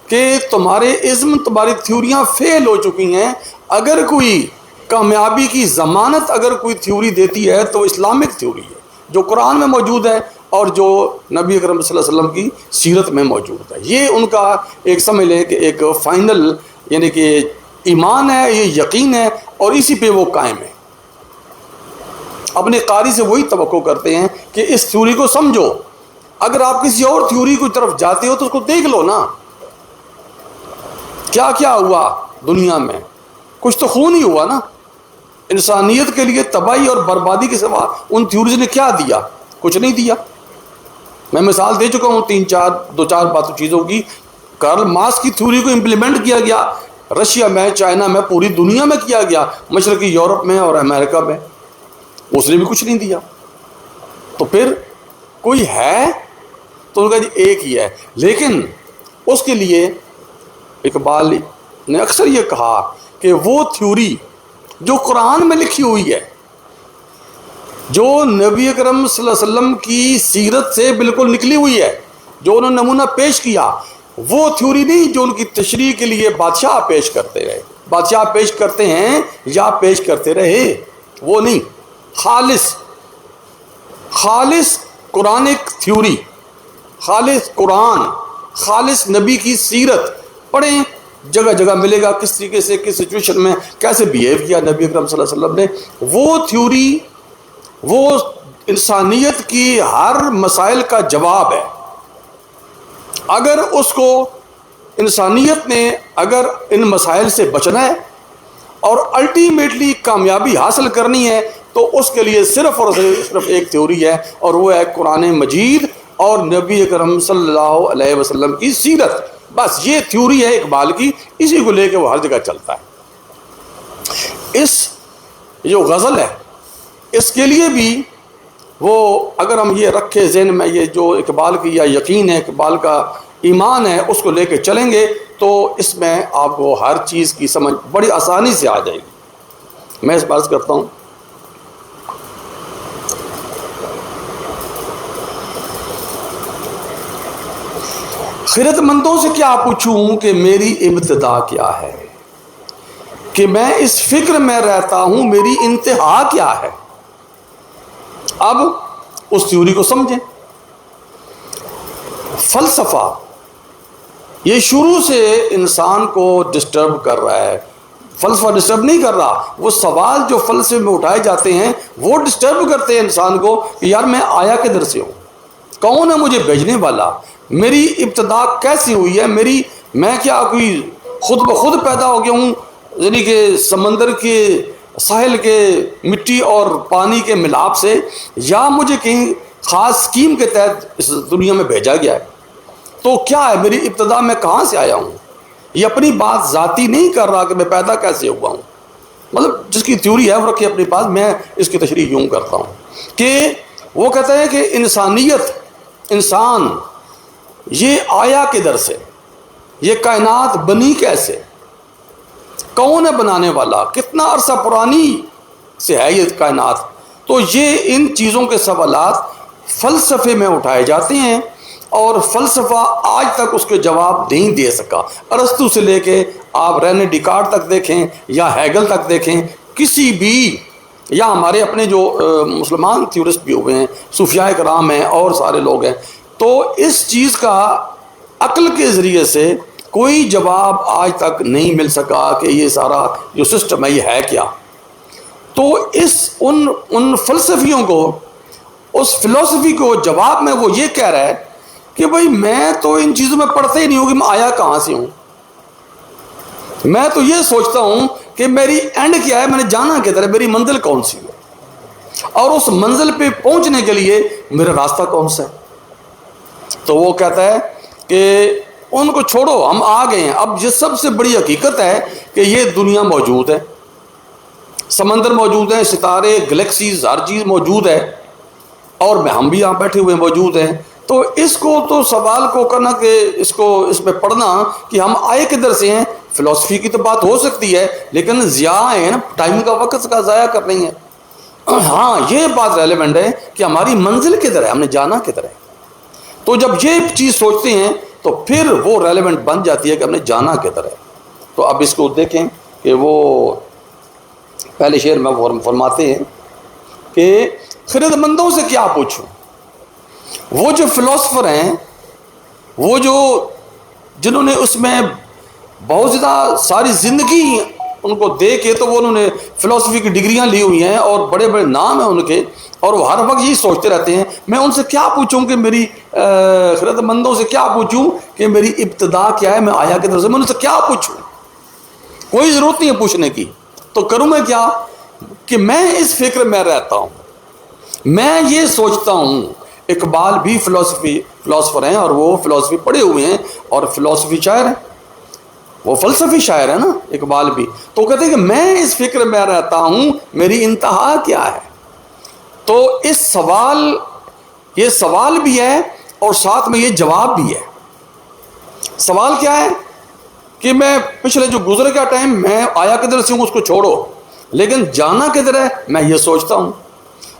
کہ تمہارے عزم، تمہاری تھیوریاں فیل ہو چکی ہیں، اگر کوئی کامیابی کی ضمانت اگر کوئی تھیوری دیتی ہے تو اسلامک تھیوری ہے جو قرآن میں موجود ہے اور جو نبی اکرم صلی اللہ علیہ وسلم کی سیرت میں موجود ہے۔ یہ ان کا ایک سمجھ لیں کہ ایک فائنل یعنی کہ ایمان ہے، یہ یقین ہے، اور اسی پہ وہ قائم ہے۔ اپنے قاری سے وہی توقع کرتے ہیں کہ اس تھیوری کو سمجھو، اگر آپ کسی اور تھیوری کی طرف جاتے ہو تو اس کو دیکھ لو نا، کیا کیا ہوا دنیا میں، کچھ تو خون ہی ہوا نا، انسانیت کے لیے تباہی اور بربادی کے سوا ان تھیوریز نے کیا دیا؟ کچھ نہیں دیا۔ میں مثال دے چکا ہوں دو چار باتوں چیزوں کی۔ کارل مارکس کی تھیوری کو امپلیمنٹ کیا گیا رشیا میں، چائنا میں، پوری دنیا میں کیا گیا، مشرقی یورپ میں اور امریکہ میں، اس نے بھی کچھ نہیں دیا۔ تو پھر کوئی ہے تو ان کا جی ایک ہی ہے، لیکن اس کے لیے اقبال نے اکثر یہ کہا کہ وہ تھیوری جو قرآن میں لکھی ہوئی ہے، جو نبی اکرم صلی اللہ علیہ وسلم کی سیرت سے بالکل نکلی ہوئی ہے، جو انہوں نے نمونہ پیش کیا، وہ تھیوری نہیں جو ان کی تشریح کے لیے بادشاہ پیش کرتے رہے، بادشاہ پیش کرتے ہیں یا پیش کرتے رہے، وہ نہیں، خالص قرآنک تھیوری، خالص قرآن، خالص نبی کی سیرت پڑھیں، جگہ جگہ ملے گا کس طریقے سے کس سچویشن میں کیسے بیہیو کیا نبی اکرم صلی اللہ علیہ وسلم نے۔ وہ تھیوری وہ انسانیت کی ہر مسائل کا جواب ہے۔ اگر اس کو انسانیت نے اگر ان مسائل سے بچنا ہے اور الٹیمیٹلی کامیابی حاصل کرنی ہے تو اس کے لیے صرف اور صرف ایک تھیوری ہے، اور وہ ہے قرآن مجید اور نبی اکرم صلی اللہ علیہ وسلم کی سیرت۔ بس یہ تھیوری ہے اقبال کی، اسی کو لے کے وہ ہر جگہ چلتا ہے۔ اس جو غزل ہے اس کے لیے بھی وہ اگر ہم یہ رکھے ذہن میں، یہ جو اقبال کی یا یقین ہے، اقبال کا ایمان ہے، اس کو لے کے چلیں گے تو اس میں آپ کو ہر چیز کی سمجھ بڑی آسانی سے آ جائے گی۔ میں اس بات کرتا ہوں خیرت مندوں سے کیا پوچھوں کہ میری ابتدا کیا ہے، کہ میں اس فکر میں رہتا ہوں میری انتہا کیا ہے۔ اب اس تھیوری کو سمجھیں۔ فلسفہ یہ شروع سے انسان کو ڈسٹرب کر رہا ہے، فلسفہ ڈسٹرب نہیں کر رہا، وہ سوال جو فلسفے میں اٹھائے جاتے ہیں وہ ڈسٹرب کرتے ہیں انسان کو کہ یار میں آیا کدھر سے ہوں، کون ہے مجھے بھیجنے والا، میری ابتدا کیسی ہوئی ہے، میں کیا کوئی خود بخود پیدا ہو گیا ہوں، یعنی کہ سمندر کے ساحل کے مٹی اور پانی کے ملاپ سے، یا مجھے کہیں خاص اسکیم کے تحت اس دنیا میں بھیجا گیا ہے۔ تو کیا ہے میری ابتدا، میں کہاں سے آیا ہوں؟ یہ اپنی بات ذاتی نہیں کر رہا کہ میں پیدا کیسے ہوا ہوں، مطلب جس کی تھیوری ہے وہ رکھے اپنے پاس۔ میں اس کی تشریح یوں کرتا ہوں کہ وہ کہتا ہے کہ انسانیت، انسان یہ آیا کدھر سے، یہ کائنات بنی کیسے، کون ہے بنانے والا، کتنا عرصہ پرانی سے ہے یہ کائنات. تو یہ ان چیزوں کے سوالات فلسفے میں اٹھائے جاتے ہیں، اور فلسفہ آج تک اس کے جواب نہیں دے سکا. ارسطو سے لے کے آپ رینے ڈیکارٹ تک دیکھیں یا ہیگل تک دیکھیں، کسی بھی، یا ہمارے اپنے جو مسلمان تھیورسٹ بھی ہوئے ہیں، صوفیاء کرام ہیں اور سارے لوگ ہیں، تو اس چیز کا عقل کے ذریعے سے کوئی جواب آج تک نہیں مل سکا کہ یہ سارا جو سسٹم ہے یہ ہے کیا. تو ان فلسفیوں کو، اس فلسفی کو جواب میں وہ یہ کہہ رہا ہے کہ بھئی میں تو ان چیزوں میں پڑھتے ہی نہیں ہوں کہ میں آیا کہاں سے ہوں. میں تو یہ سوچتا ہوں کہ میری اینڈ کیا ہے، میں نے جانا کدھر ہے، میری منزل کون سی ہے، اور اس منزل پہ پہنچنے کے لیے میرا راستہ کون سا ہے. تو وہ کہتا ہے کہ ان کو چھوڑو، ہم آ گئے ہیں. اب یہ سب سے بڑی حقیقت ہے کہ یہ دنیا موجود ہے، سمندر موجود ہیں، ستارے، گلیکسیز، ہر چیز موجود ہے، اور ہم بھی یہاں بیٹھے ہوئے موجود ہیں. تو اس کو تو سوال کو کرنا کہ اس میں پڑھنا کہ ہم آئے کدھر سے ہیں، فلسفی کی تو بات ہو سکتی ہے، لیکن ضیاع ہے نا، ٹائم کا وقت کا ضائع کر رہی ہیں. ہاں یہ بات ریلیونٹ ہے کہ ہماری منزل کدھر ہے، ہم نے جانا کدھر ہے. تو جب یہ چیز سوچتے ہیں تو پھر وہ ریلیونٹ بن جاتی ہے کہ ہم نے جانا کدھر ہے. تو اب اس کو دیکھیں کہ وہ پہلے شعر میں فرماتے ہیں کہ خرد مندوں سے کیا پوچھوں. وہ جو فلسفر ہیں، وہ جو جنہوں نے اس میں بہت زیادہ ساری زندگی ان کو دے کے، تو وہ انہوں نے فلسفی کی ڈگریاں لی ہوئی ہیں اور بڑے بڑے نام ہیں ان کے، اور وہ ہر وقت یہی سوچتے رہتے ہیں میں ان سے کیا پوچھوں کہ میری خرد مندوں سے کیا پوچھوں کہ میری ابتدا کیا ہے، میں آیا کدھر سے، میں ان سے کیا پوچھوں. کوئی ضرورت نہیں ہے پوچھنے کی. تو کروں میں کیا کہ میں اس فکر میں رہتا ہوں، میں یہ سوچتا ہوں. اقبال بھی فلسفر ہیں، اور وہ فلسفی پڑھے ہوئے ہیں اور فلسفی شاعر ہیں، وہ فلسفی شاعر ہے نا اقبال بھی. تو کہتے ہیں کہ میں اس فکر میں رہتا ہوں، میری انتہا کیا ہے. تو یہ سوال بھی ہے اور ساتھ میں یہ جواب بھی ہے. سوال کیا ہے کہ میں پچھلے جو گزر کا ٹائم، میں آیا کدھر سے ہوں اس کو چھوڑو، لیکن جانا کدھر ہے میں یہ سوچتا ہوں.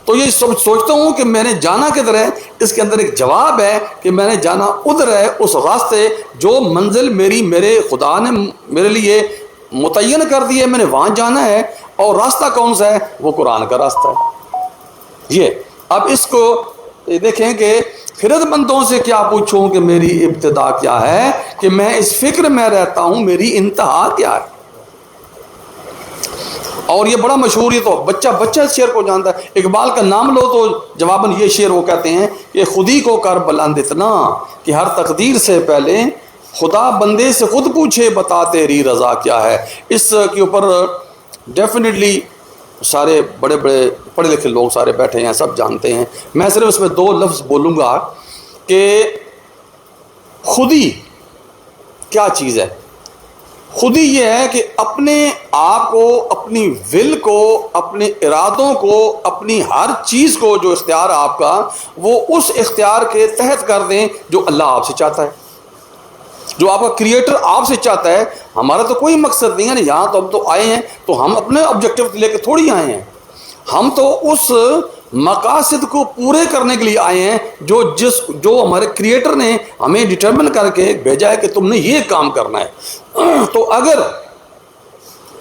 تو یہ سوچتا ہوں کہ میں نے جانا کدھر ہے، اس کے اندر ایک جواب ہے کہ میں نے جانا ادھر ہے، اس راستے جو منزل میرے خدا نے میرے لیے متعین کر دی ہے، میں نے وہاں جانا ہے. اور راستہ کون سا ہے؟ وہ قرآن کا راستہ ہے. یہ اب اس کو دیکھیں کہ خرد مندوں سے کیا پوچھوں کہ میری ابتدا کیا ہے، کہ میں اس فکر میں رہتا ہوں میری انتہا کیا ہے. اور یہ بڑا مشہور، یہ تو بچہ اس شعر کو جانتا ہے. اقبال کا نام لو تو جواباً یہ شعر وہ کہتے ہیں کہ خودی کو کر بلند اتنا کہ ہر تقدیر سے پہلے خدا بندے سے خود پوچھے بتا تیری رضا کیا ہے. اس کے اوپر ڈیفینیٹلی سارے بڑے بڑے پڑھے لکھے لوگ سارے بیٹھے ہیں، سب جانتے ہیں. میں صرف اس میں 2 لفظ بولوں گا کہ خودی کیا چیز ہے. خودی یہ ہے کہ اپنے آپ کو، اپنی ول کو، اپنے ارادوں کو، اپنی ہر چیز کو، جو اختیار آپ کا، وہ اس اختیار کے تحت کر دیں جو اللہ آپ سے چاہتا ہے، جو آپ کا کریٹر آپ سے چاہتا ہے. ہمارا تو کوئی مقصد نہیں ہے نا، یہاں تو ہم تو آئے ہیں تو ہم اپنے آبجیکٹیو لے کے تھوڑی آئے ہیں، ہم تو اس مقاصد کو پورے کرنے کے لیے آئے ہیں جو ہمارے کریٹر نے ہمیں ڈٹرمن کر کے بھیجا ہے کہ تم نے یہ کام کرنا ہے. تو اگر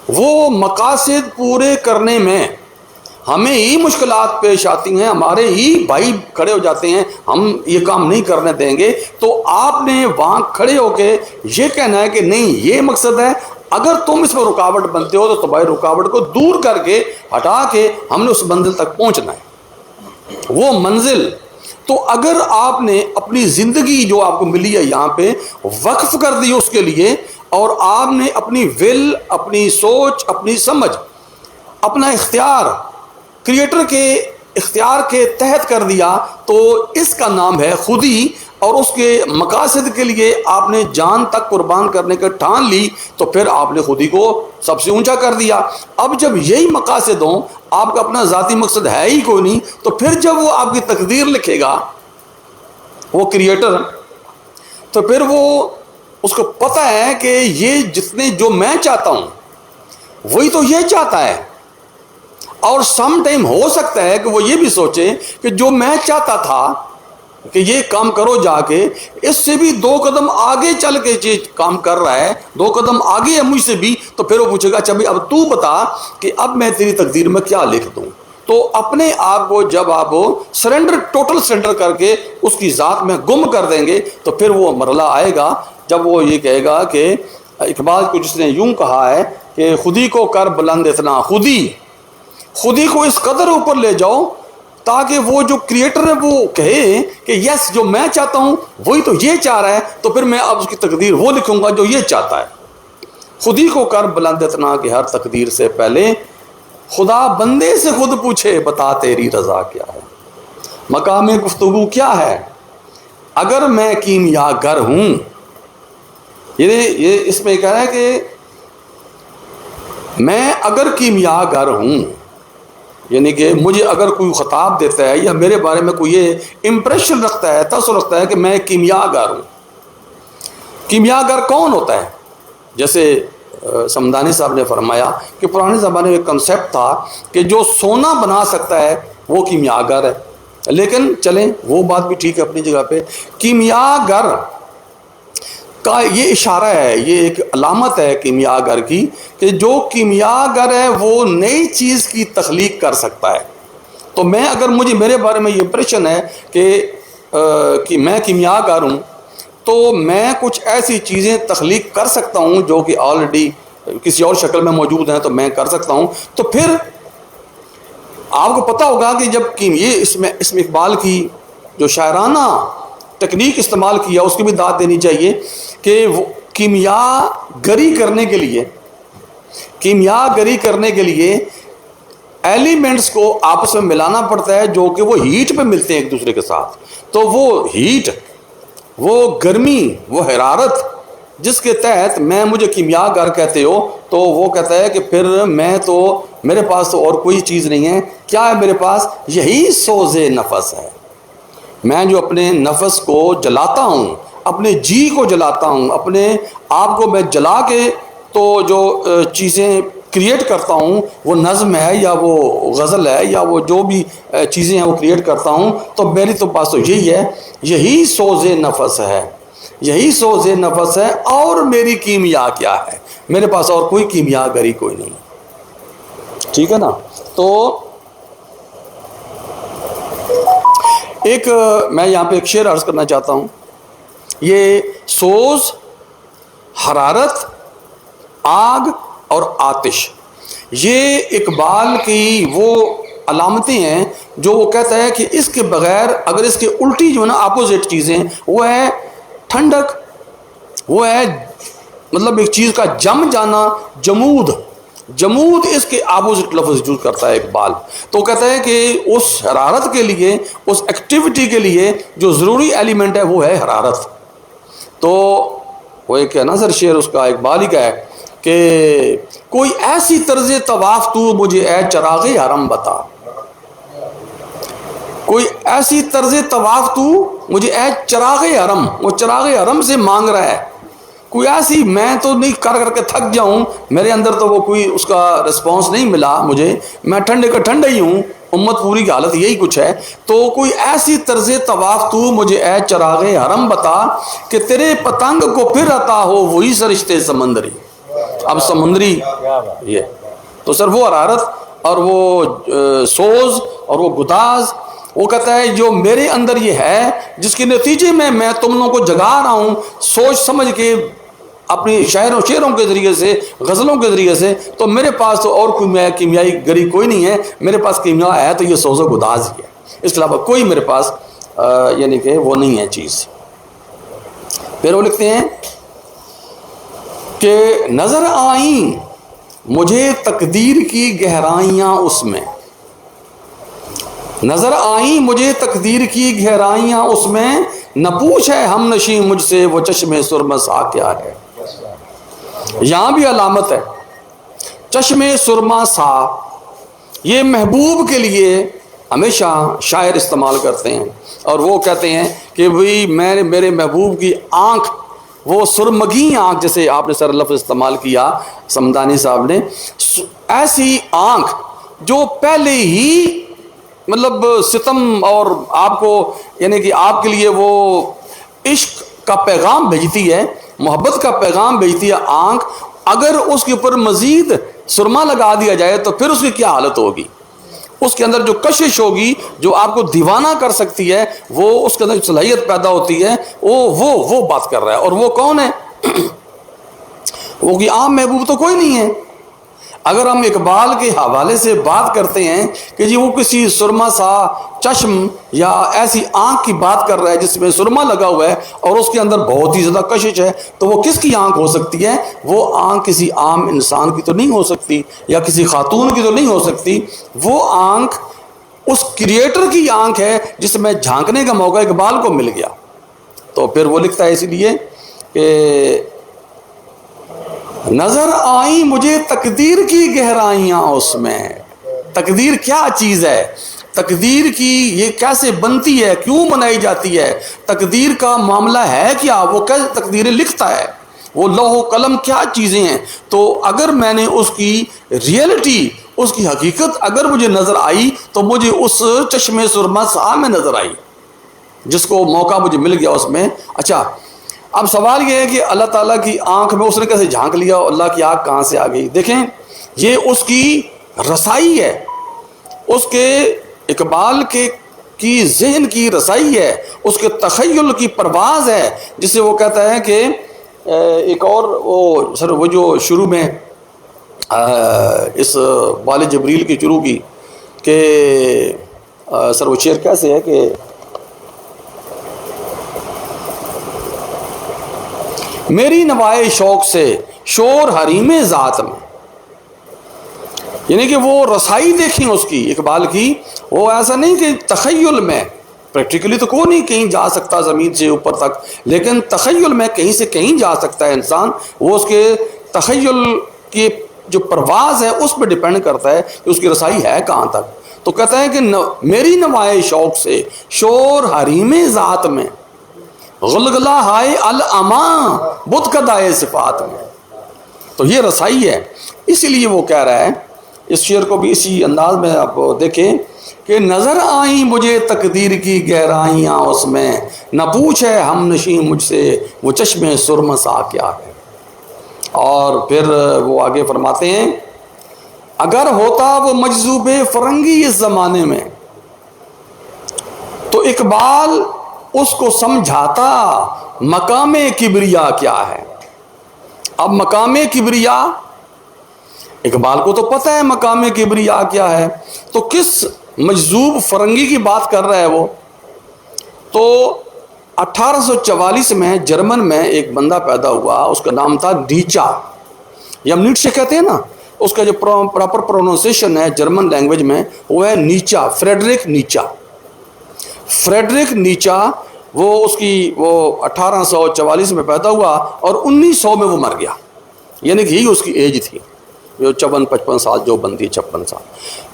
وہ مقاصد پورے کرنے میں ہمیں ہی مشکلات پیش آتی ہیں، ہمارے ہی بھائی کھڑے ہو جاتے ہیں ہم یہ کام نہیں کرنے دیں گے، تو آپ نے وہاں کھڑے ہو کے یہ کہنا ہے کہ نہیں یہ مقصد ہے، اگر تم اس میں رکاوٹ بنتے ہو تو تمہاری رکاوٹ کو دور کر کے ہٹا کے ہم نے اس منزل تک پہنچنا ہے. وہ منزل تو اگر آپ نے اپنی زندگی جو آپ کو ملی ہے یہاں پہ وقف کر دی اس کے لیے، اور آپ نے اپنی ول، اپنی سوچ، اپنی سمجھ، اپنا اختیار کریٹر کے اختیار کے تحت کر دیا، تو اس کا نام ہے خودی. اور اس کے مقاصد کے لیے آپ نے جان تک قربان کرنے کا ٹھان لی، تو پھر آپ نے خودی کو سب سے اونچا کر دیا. اب جب یہی مقاصد ہوں، آپ کا اپنا ذاتی مقصد ہے ہی کوئی نہیں، تو پھر جب وہ آپ کی تقدیر لکھے گا وہ کریٹر، تو پھر وہ اس کو پتہ ہے کہ یہ جتنے جو میں چاہتا ہوں وہی تو یہ چاہتا ہے. اور سم ٹائم ہو سکتا ہے کہ وہ یہ بھی سوچے کہ جو میں چاہتا تھا کہ یہ کام کرو جا کے، اس سے بھی 2 قدم آگے چل کے یہ کام کر رہا ہے، 2 قدم آگے ہے مجھ سے بھی. تو پھر وہ پوچھے گا اچھا بھائی اب تو بتا کہ اب میں تیری تقدیر میں کیا لکھ دوں. تو اپنے آپ کو جب آپ سرنڈر، ٹوٹل سرنڈر کر کے اس کی ذات میں گم کر دیں گے تو پھر وہ مرحلہ آئے گا جب وہ یہ کہے گا کہ اقبال کو جس نے یوں کہا ہے کہ خودی کو کر بلند اتنا، خودی کو اس قدر اوپر لے جاؤ تاکہ وہ جو کریٹر ہے وہ کہے کہ یس جو میں چاہتا ہوں وہی تو یہ چاہ رہا ہے، تو پھر میں اب اس کی تقدیر وہ لکھوں گا جو یہ چاہتا ہے. خودی کو کر بلند اتنا کہ ہر تقدیر سے پہلے خدا بندے سے خود پوچھے بتا تیری رضا کیا ہے. مقام گفتگو کیا ہے اگر میں کیمیا گر ہوں. یہ اس میں کہہ رہا ہے کہ میں اگر کیمیا گر ہوں، یعنی کہ مجھے اگر کوئی خطاب دیتا ہے یا میرے بارے میں کوئی یہ امپریشن رکھتا ہے، تاثر رکھتا ہے کہ میں کیمیا گر ہوں. کیمیا گر کون ہوتا ہے؟ جیسے سمدانی صاحب نے فرمایا کہ پرانے زمانے میں ایک کنسیپٹ تھا کہ جو سونا بنا سکتا ہے وہ کیمیا گر ہے. لیکن چلیں وہ بات بھی ٹھیک ہے اپنی جگہ پہ. کیمیا گر کا یہ اشارہ ہے، یہ ایک علامت ہے کیمیا گر کی کہ جو کیمیا گر ہے وہ نئی چیز کی تخلیق کر سکتا ہے. تو میں اگر میرے بارے میں یہ امپریشن ہے کہ میں کیمیا گر ہوں تو میں کچھ ایسی چیزیں تخلیق کر سکتا ہوں جو کہ آلریڈی کسی اور شکل میں موجود ہیں تو میں کر سکتا ہوں. تو پھر آپ کو پتہ ہوگا کہ جب یہ اس میں اقبال کی جو شاعرانہ ٹیکنیک استعمال کیا اس کی بھی داد دینی چاہیے کہ وہ کیمیا گری کرنے کے لیے ایلیمنٹس کو آپس میں ملانا پڑتا ہے جو کہ وہ ہیٹ پہ ملتے ہیں ایک دوسرے کے ساتھ. تو وہ ہیٹ، وہ گرمی، وہ حرارت جس کے تحت مجھے کیمیا گر کہتے ہو، تو وہ کہتا ہے کہ پھر میرے پاس تو اور کوئی چیز نہیں ہے. کیا ہے میرے پاس؟ یہی سوز نفس ہے. میں جو اپنے نفس کو جلاتا ہوں، اپنے جی کو جلاتا ہوں، اپنے آپ کو میں جلا کے تو جو چیزیں کریٹ کرتا ہوں وہ نظم ہے یا وہ غزل ہے یا وہ جو بھی چیزیں ہیں وہ کریٹ کرتا ہوں، تو میری تو پاس تو یہی ہے، یہی سوز نفس ہے، یہی سوز نفس ہے. اور میری کیمیا کیا ہے؟ میرے پاس اور کوئی کیمیا گری کوئی نہیں. ٹھیک ہے نا؟ تو میں یہاں پہ ایک شعر عرض کرنا چاہتا ہوں. یہ سوز، حرارت، آگ اور آتش، یہ اقبال کی وہ علامتیں ہیں جو وہ کہتا ہے کہ اس کے بغیر اگر اس کے الٹی جو ہے نا اپوزٹ چیزیں، وہ ہے ٹھنڈک، وہ ہے مطلب ایک چیز کا جم جانا، جمود اس کے اپوزٹ لفظ یوز کرتا ہے اقبال. تو کہتا ہے کہ اس حرارت کے لیے، اس ایکٹیویٹی کے لیے جو ضروری ایلیمنٹ ہے وہ ہے حرارت. تو وہ ایک ہے نا سر شعر اس کا اقبال ہی کا ہے کہ کوئی ایسی طرز طواف تو مجھے اے چراغ حرم بتا، کوئی ایسی طرز طواف تو مجھے اے چراغ حرم، وہ چراغ حرم سے مانگ رہا ہے. کوئی ایسی، میں تو نہیں کر کے تھک جاؤں، میرے اندر تو وہ کوئی اس کا رسپانس نہیں ملا مجھے، میں ٹھنڈے کا ٹھنڈا ہی ہوں، امت پوری کی حالت یہی کچھ ہے. تو کوئی ایسی طرز طواف تو مجھے اے چراغ حرم بتا کہ تیرے پتنگ کو پھر عطا ہو وہی سرشتے سمندری. اب سمندری یہ تو سر وہ حرارت اور وہ سوز اور وہ گداز، وہ کہتا ہے جو میرے اندر یہ ہے جس کے نتیجے میں تم لوگوں کو جگا رہا ہوں سوچ سمجھ کے اپنی شعروں کے ذریعے سے، غزلوں کے ذریعے سے. تو میرے پاس تو اور کوئی کیمیائی گری کوئی نہیں ہے، میرے پاس کیمیا ہے تو یہ سوز و گداز ہی ہے، اس کے علاوہ کوئی میرے پاس یعنی کہ وہ نہیں ہے چیز. پھر وہ لکھتے ہیں کہ نظر آئیں مجھے تقدیر کی گہرائیاں اس میں، نظر آئیں مجھے تقدیر کی گہرائیاں اس میں، نہ پوچھے ہم نشیں مجھ سے وہ چشم سرمہ سا کیا ہے. یہاں بھی علامت ہے چشم سرما سا. یہ محبوب کے لیے ہمیشہ شاعر استعمال کرتے ہیں، اور وہ کہتے ہیں کہ بھئی میرے محبوب کی آنکھ وہ سرمگی آنکھ، جیسے آپ نے سر لفظ استعمال کیا سمدانی صاحب نے، ایسی آنکھ جو پہلے ہی مطلب ستم اور آپ کو یعنی کہ آپ کے لیے وہ عشق کا پیغام بھیجتی ہے، محبت کا پیغام بھیجتی ہے آنکھ، اگر اس کے اوپر مزید سرما لگا دیا جائے تو پھر اس کی کیا حالت ہوگی؟ اس کے اندر جو کشش ہوگی جو آپ کو دیوانہ کر سکتی ہے، وہ اس کے اندر صلاحیت پیدا ہوتی ہے، وہ بات کر رہا ہے۔ اور وہ کون ہے؟ وہ کہ عام محبوب تو کوئی نہیں ہے۔ اگر ہم اقبال کے حوالے سے بات کرتے ہیں کہ جی وہ کسی سرما سا چشم یا ایسی آنکھ کی بات کر رہا ہے جس میں سرما لگا ہوا ہے اور اس کے اندر بہت ہی زیادہ کشش ہے، تو وہ کس کی آنکھ ہو سکتی ہے؟ وہ آنکھ کسی عام انسان کی تو نہیں ہو سکتی، یا کسی خاتون کی تو نہیں ہو سکتی۔ وہ آنکھ اس کریٹر کی آنکھ ہے جس میں جھانکنے کا موقع اقبال کو مل گیا۔ تو پھر وہ لکھتا ہے اسی لیے کہ نظر آئی مجھے تقدیر کی گہرائیاں اس میں۔ تقدیر کیا چیز ہے؟ تقدیر کی یہ کیسے بنتی ہے، کیوں بنائی جاتی ہے، تقدیر کا معاملہ ہے کیا، وہ کیسے تقدیریں لکھتا ہے، وہ لوح و قلم کیا چیزیں ہیں۔ تو اگر میں نے اس کی ریئلٹی، اس کی حقیقت اگر مجھے نظر آئی تو مجھے اس چشمے سرما سا میں نظر آئی جس کو موقع مجھے مل گیا اس میں۔ اچھا، اب سوال یہ ہے کہ اللہ تعالیٰ کی آنکھ میں اس نے کیسے جھانک لیا، اللہ کی آنکھ کہاں سے آ گئی؟ دیکھیں، یہ اس کی رسائی ہے، اس کے اقبال کی ذہن کی رسائی ہے، اس کے تخیل کی پرواز ہے، جسے وہ کہتا ہے کہ ایک اور وہ جو شروع میں اس بال جبریل کی شروع کی کہ سر وہ شعر کیسے ہے کہ میری نوائے شوق سے شور حریم ذات میں، یعنی کہ وہ رسائی دیکھیں اس کی اقبال کی، وہ ایسا نہیں کہ تخیل میں، پریکٹیکلی تو کوئی نہیں کہیں جا سکتا زمین سے اوپر تک، لیکن تخیل میں کہیں سے کہیں جا سکتا ہے انسان، وہ اس کے تخیل کی جو پرواز ہے اس پہ ڈیپینڈ کرتا ہے کہ اس کی رسائی ہے کہاں تک۔ تو کہتا ہے کہ میری نوائے شوق سے شور حریم ذات میں، غلغلہ ہائے الاما بت کدائے صفات میں۔ تو یہ رسائی ہے، اسی لیے وہ کہہ رہا ہے، اس شعر کو بھی اسی انداز میں آپ دیکھیں کہ نظر آئیں مجھے تقدیر کی گہرائیاں اس میں، نہ پوچھے ہم نشیں مجھ سے وہ چشمے سرما سا کیا ہے۔ اور پھر وہ آگے فرماتے ہیں اگر ہوتا وہ مجذوب فرنگی اس زمانے میں تو اقبال اس کو سمجھاتا مقام کبریا کیا ہے۔ اب مقام کبریا اقبال کو تو پتہ ہے مقام کبریا کیا ہے، تو کس مجذوب فرنگی کی بات کر رہا ہے وہ؟ تو 1844 میں جرمن میں ایک بندہ پیدا ہوا، اس کا نام تھا نیچا، یا ہم نیٹشے کہتے ہیں نا، اس کا جو پراپر پروننسیشن ہے جرمن لینگویج میں وہ ہے نیچا، فریڈرک نیچا۔ فریڈرک نیچا وہ اس کی وہ 1844 میں پیدا ہوا اور 1900 میں وہ مر گیا، یعنی کہ یہی اس کی ایج تھی، جو 54-55 سال جو بنتی 56 سال۔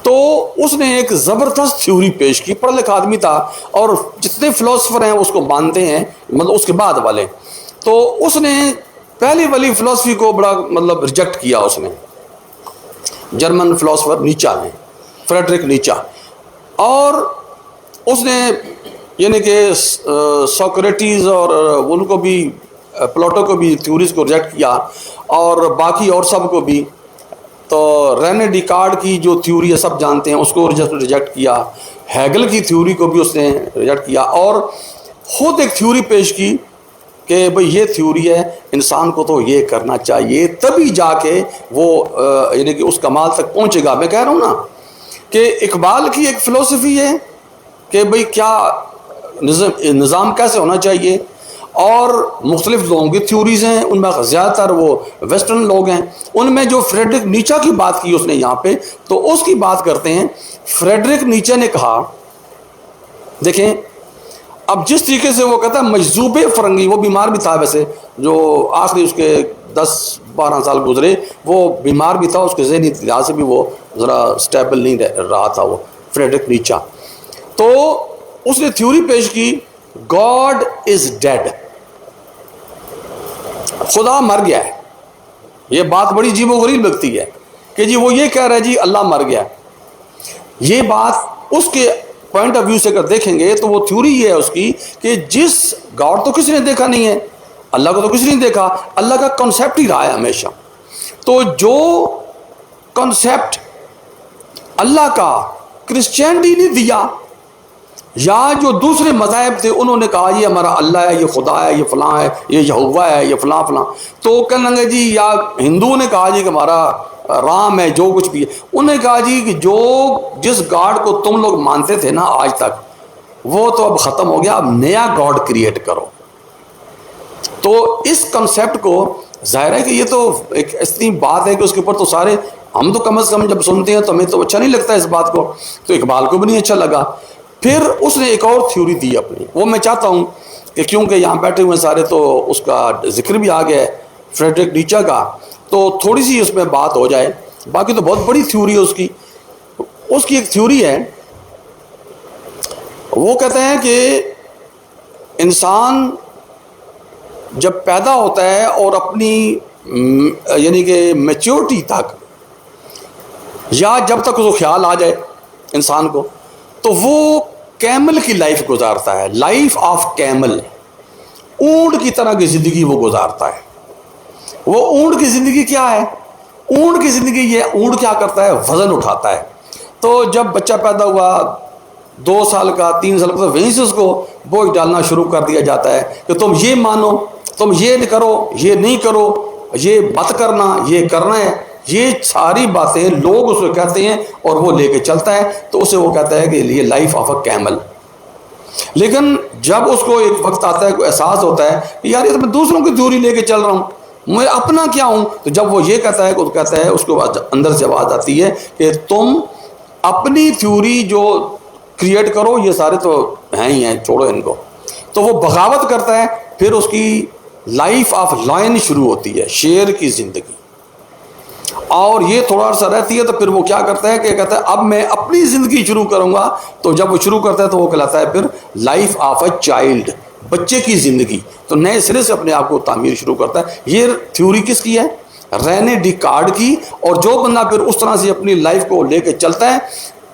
تو اس نے ایک زبردست تھیوری پیش کی، پڑھا لکھا آدمی تھا، اور جتنے فلاسفر ہیں اس کو مانتے ہیں، مطلب اس کے بعد والے۔ تو اس نے پہلی والی فلاسفی کو بڑا مطلب ریجیکٹ کیا، اس نے جرمن فلاسفر نیچا نے، فریڈرک نیچا، اور اس نے یعنی کہ سوکریٹیز اور ان کو بھی، پلاٹو کو بھی تھیوریز کو ریجیکٹ کیا، اور باقی اور سب کو بھی۔ تو رینے ڈیکارڈ کی جو تھیوری ہے سب جانتے ہیں، اس کو ریجیکٹ کیا، ہیگل کی تھیوری کو بھی اس نے ریجیکٹ کیا، اور خود ایک تھیوری پیش کی کہ بھئی یہ تھیوری ہے، انسان کو تو یہ کرنا چاہیے، تبھی جا کے وہ یعنی کہ اس کمال تک پہنچے گا۔ میں کہہ رہا ہوں نا کہ اقبال کی ایک فلسفی ہے کہ بھئی کیا نظام کیسے ہونا چاہیے، اور مختلف لوگوں کی تھیوریز ہیں، ان میں زیادہ تر وہ ویسٹرن لوگ ہیں۔ ان میں جو فریڈرک نیچا کی بات کی اس نے یہاں پہ، تو اس کی بات کرتے ہیں۔ فریڈرک نیچا نے کہا، دیکھیں اب جس طریقے سے وہ کہتا ہے مجذوب فرنگی، وہ بیمار بھی تھا ویسے، جو آخری اس کے 10-12 سال گزرے وہ بیمار بھی تھا، اس کے ذہنی لحاظ سے بھی وہ ذرا سٹیبل نہیں رہا تھا وہ فریڈرک نیچا۔ تو اس نے تھیوری پیش کی گاڈ از ڈیڈ، خدا مر گیا ہے. یہ بات بڑی عجیب و غریب لگتی ہے کہ جی وہ یہ کہہ رہا ہے جی اللہ مر گیا. یہ بات اس کے پوائنٹ آف ویو سے اگر دیکھیں گے تو وہ تھیوری یہ ہے اس کی کہ جس گاڈ تو کسی نے دیکھا نہیں ہے، اللہ کو تو کسی نے دیکھا، اللہ کا کنسیپٹ ہی رہا ہے ہمیشہ. تو جو کنسیپٹ اللہ کا کرسچینٹی نے دیا یا جو دوسرے مذاہب تھے انہوں نے کہا یہ ہمارا اللہ ہے، یہ خدا ہے، یہ فلاں ہے، یہ یہوہ ہے، یہ فلاں فلاں، تو کہنے لگے جی، یا ہندوؤں نے کہا جی کہ ہمارا رام ہے، جو کچھ بھی ہے. انہوں نے کہا جی کہ جو جس گاڈ کو تم لوگ مانتے تھے نا آج تک وہ تو اب ختم ہو گیا، اب نیا گاڈ کریٹ کرو. تو اس کنسیپٹ کو ظاہر ہے کہ یہ تو ایک ایسی بات ہے کہ اس کے اوپر تو سارے ہم تو کم از کم جب سنتے ہیں تو ہمیں تو اچھا نہیں لگتا اس بات کو، تو اقبال کو بھی نہیں اچھا لگا. پھر اس نے ایک اور تھیوری دی اپنی، وہ میں چاہتا ہوں کہ کیونکہ یہاں بیٹھے ہوئے سارے تو اس کا ذکر بھی آ گیا ہے فریڈرک نیچے کا، تو تھوڑی سی اس میں بات ہو جائے. باقی تو بہت بڑی تھیوری ہے اس کی. اس کی ایک تھیوری ہے، وہ کہتے ہیں کہ انسان جب پیدا ہوتا ہے اور اپنی یعنی کہ میچورٹی تک یا جب تک اس کو خیال آ جائے انسان کو، تو وہ کیمل کی لائف گزارتا ہے، لائف آف کیمل، اونٹ کی طرح کی زندگی وہ گزارتا ہے. وہ اونٹ کی زندگی کیا ہے؟ اونٹ کی زندگی یہ، اونٹ کیا کرتا ہے؟ وزن اٹھاتا ہے. تو جب بچہ پیدا ہوا 2 سال کا 3 سال کا، تو وہیں سے اس کو بوجھ ڈالنا شروع کر دیا جاتا ہے کہ تم یہ مانو، تم یہ کرو، یہ نہیں کرو، یہ مت کرنا، یہ کرنا ہے. یہ ساری باتیں لوگ اس کو کہتے ہیں اور وہ لے کے چلتا ہے، تو اسے وہ کہتا ہے کہ یہ لائف آف اے کیمل. لیکن جب اس کو ایک وقت آتا ہے، کوئی احساس ہوتا ہے کہ یار یہ تو میں دوسروں کی تھیوری لے کے چل رہا ہوں، میں اپنا کیا ہوں، تو جب وہ یہ کہتا ہے، اس کو اندر سے آواز آتی ہے کہ تم اپنی تھیوری جو کریٹ کرو، یہ سارے تو ہیں ہی ہیں، چھوڑو ان کو. تو وہ بغاوت کرتا ہے. پھر اس کی لائف آف لائن شروع ہوتی ہے، شیر کی زندگی. اور یہ تھوڑا سا رہتی ہے تو پھر وہ کیا کرتا ہے کہ کہتا ہے اب میں اپنی زندگی شروع کروں گا. تو جب وہ شروع کرتا ہے تو وہ کہلاتا ہے پھر لائف آف اے چائلڈ، بچے کی زندگی. تو نئے سرے سے اپنے آپ کو تعمیر شروع کرتا ہے. یہ تھیوری کس کی ہے؟ رینے ڈیکارڈ کی. اور جو بندہ پھر اس طرح سے اپنی لائف کو لے کے چلتا ہے،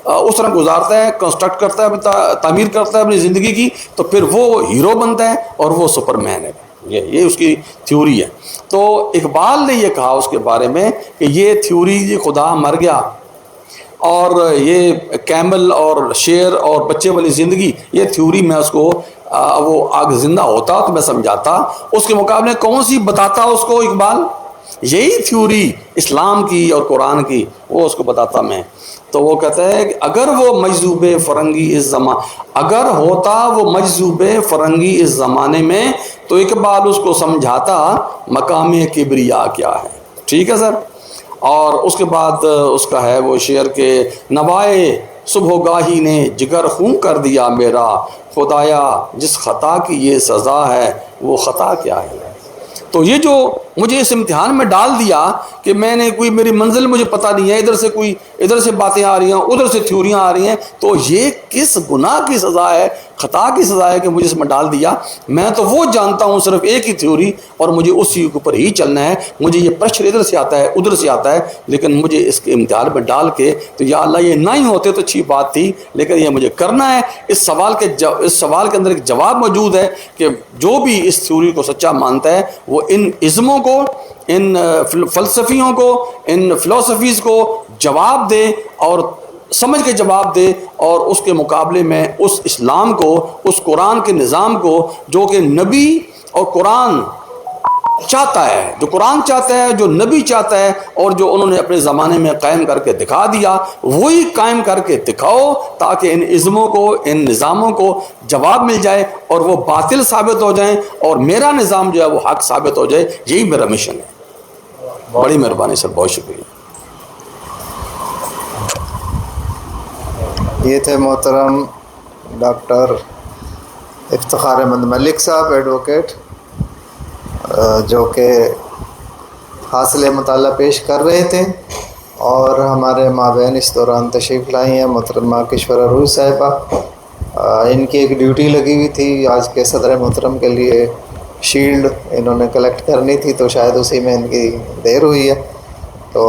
اس طرح گزارتا ہے، کنسٹرکٹ کرتا ہے، تعمیر کرتا ہے اپنی زندگی کی، تو پھر وہ ہیرو بنتا ہے اور وہ سپر مین ہے. یہ اس کی تھیوری ہے. تو اقبال نے یہ کہا اس کے بارے میں کہ یہ تھیوری خدا مر گیا، اور یہ کیمل اور شیر اور بچے والی زندگی، یہ تھیوری میں اس کو وہ آگ زندہ ہوتا تو میں سمجھاتا. اس کے مقابلے کون سی بتاتا اس کو اقبال؟ یہی تھیوری اسلام کی اور قرآن کی، وہ اس کو بتاتا میں. تو وہ کہتا ہے کہ اگر وہ مجذوب فرنگی اس اگر ہوتا وہ مجذوب فرنگی اس زمانے میں، تو اقبال اس کو سمجھاتا مقام کبریا کیا ہے. ٹھیک ہے سر. اور اس کے بعد اس کا ہے وہ شعر کے نوائے صبح گاہی نے جگر خون کر دیا میرا، خدایا جس خطا کی یہ سزا ہے وہ خطا کیا ہے. تو یہ جو مجھے اس امتحان میں ڈال دیا کہ میں نے کوئی، میری منزل مجھے پتہ نہیں ہے، ادھر سے باتیں آ رہی ہیں، ادھر سے تھیوریاں آ رہی ہیں، تو یہ کس گناہ کی سزا ہے، خطا کی سزا ہے کہ مجھے اس میں ڈال دیا. میں تو وہ جانتا ہوں صرف ایک ہی تھیوری، اور مجھے اسی کے اوپر ہی چلنا ہے. مجھے یہ پریشر ادھر سے آتا ہے، ادھر سے آتا ہے، لیکن مجھے اس کے امتحان میں ڈال کے، تو یا اللہ یہ نہ ہی ہوتے تو اچھی بات تھی، لیکن یہ مجھے کرنا ہے. اس سوال کے اندر ایک جواب موجود ہے کہ جو بھی اس تھیوری کو سچا مانتا ہے وہ ان ازموں کو، ان فلسفیوں کو، ان فلسفیز کو جواب دے اور سمجھ کے جواب دے، اور اس کے مقابلے میں اس اسلام کو، اس قرآن کے نظام کو جو کہ نبی اور قرآن چاہتا ہے، جو قرآن چاہتا ہے، جو نبی چاہتا ہے، اور جو انہوں نے اپنے زمانے میں قائم کر کے دکھا دیا، وہی قائم کر کے دکھاؤ تاکہ ان ازموں کو، ان نظاموں کو جواب مل جائے اور وہ باطل ثابت ہو جائیں اور میرا نظام جو ہے وہ حق ثابت ہو جائے. یہی میرا مشن ہے. بڑی مہربانی سر، بہت شکریہ. یہ تھے محترم ڈاکٹر افتخار احمد ملک صاحب، ایڈوکیٹ، جو کہ حاصل مطالعہ پیش کر رہے تھے، اور ہمارے مابین اس دوران تشریف لائی ہیں محترمہ کشورا روی صاحبہ. ان کی ایک ڈیوٹی لگی ہوئی تھی آج کے صدر محترم کے لیے شیلڈ انہوں نے کلیکٹ کرنی تھی، تو شاید اسی میں ان کی دیر ہوئی ہے. تو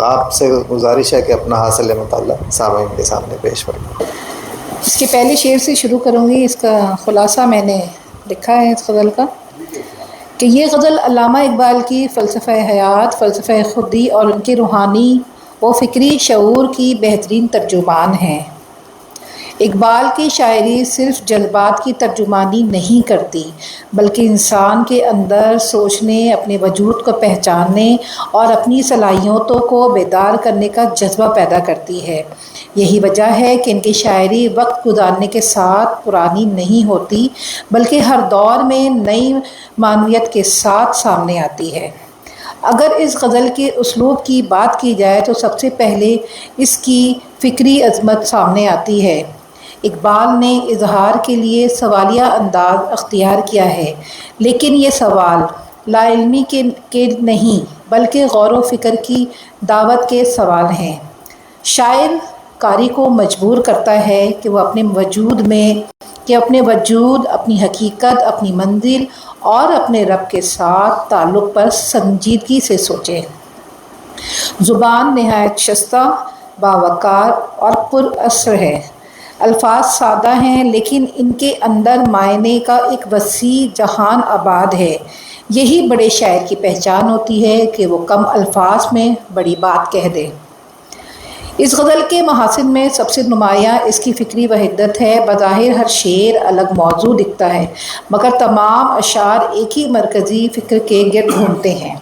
آپ سے گزارش ہے کہ اپنا حاصل مطالعہ سامعین کے سامنے پیش کریں. اس کے پہلے شعر سے شروع کروں گی. اس کا خلاصہ میں نے لکھا ہے اس غزل کا کہ یہ غزل علامہ اقبال کی فلسفہ حیات، فلسفہ خودی اور ان کے روحانی و فکری شعور کی بہترین ترجمان ہیں. اقبال کی شاعری صرف جذبات کی ترجمانی نہیں کرتی بلکہ انسان کے اندر سوچنے، اپنے وجود کو پہچاننے اور اپنی صلاحیتوں کو بیدار کرنے کا جذبہ پیدا کرتی ہے. یہی وجہ ہے کہ ان کی شاعری وقت گزارنے کے ساتھ پرانی نہیں ہوتی بلکہ ہر دور میں نئی معنویت کے ساتھ سامنے آتی ہے. اگر اس غزل کے اسلوب کی بات کی جائے تو سب سے پہلے اس کی فکری عظمت سامنے آتی ہے. اقبال نے اظہار کے لیے سوالیہ انداز اختیار کیا ہے، لیکن یہ سوال لا علمی کے نہیں بلکہ غور و فکر کی دعوت کے سوال ہیں. شاعر قاری کو مجبور کرتا ہے کہ وہ اپنے وجود، اپنی حقیقت، اپنی منزل اور اپنے رب کے ساتھ تعلق پر سنجیدگی سے سوچے. زبان نہایت شستہ، باوقار اور پر اثر ہے. الفاظ سادہ ہیں لیکن ان کے اندر معنی کا ایک وسیع جہان آباد ہے. یہی بڑے شاعر کی پہچان ہوتی ہے کہ وہ کم الفاظ میں بڑی بات کہہ دے. اس غزل کے محاسن میں سب سے نمایاں اس کی فکری وحدت ہے. بظاہر ہر شعر الگ موضوع دکھتا ہے مگر تمام اشعار ایک ہی مرکزی فکر کے گرد گھومتے ہیں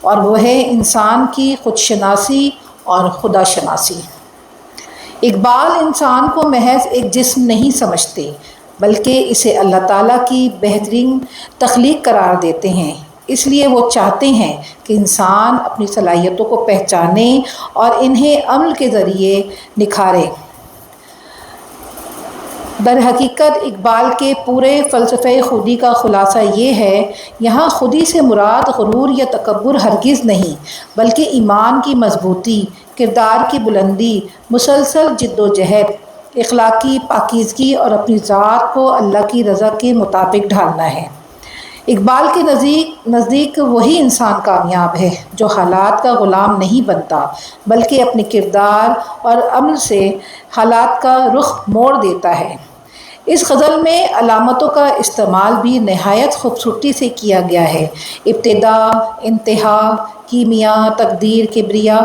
اور وہ ہے انسان کی خودشناسی اور خدا شناسی. اقبال انسان کو محض ایک جسم نہیں سمجھتے بلکہ اسے اللہ تعالیٰ کی بہترین تخلیق قرار دیتے ہیں. اس لیے وہ چاہتے ہیں کہ انسان اپنی صلاحیتوں کو پہچانے اور انہیں عمل کے ذریعے نکھارے. در حقیقت اقبال کے پورے فلسفہ خودی کا خلاصہ یہ ہے، یہاں خودی سے مراد غرور یا تکبر ہرگز نہیں بلکہ ایمان کی مضبوطی، کردار کی بلندی، مسلسل جد و جہد، اخلاقی پاکیزگی اور اپنی ذات کو اللہ کی رضا کے مطابق ڈھالنا ہے. اقبال کے نزدیک وہی انسان کامیاب ہے جو حالات کا غلام نہیں بنتا بلکہ اپنے کردار اور عمل سے حالات کا رخ موڑ دیتا ہے. اس غزل میں علامتوں کا استعمال بھی نہایت خوبصورتی سے کیا گیا ہے. ابتدا، انتہا، کیمیا، تقدیر، کبریا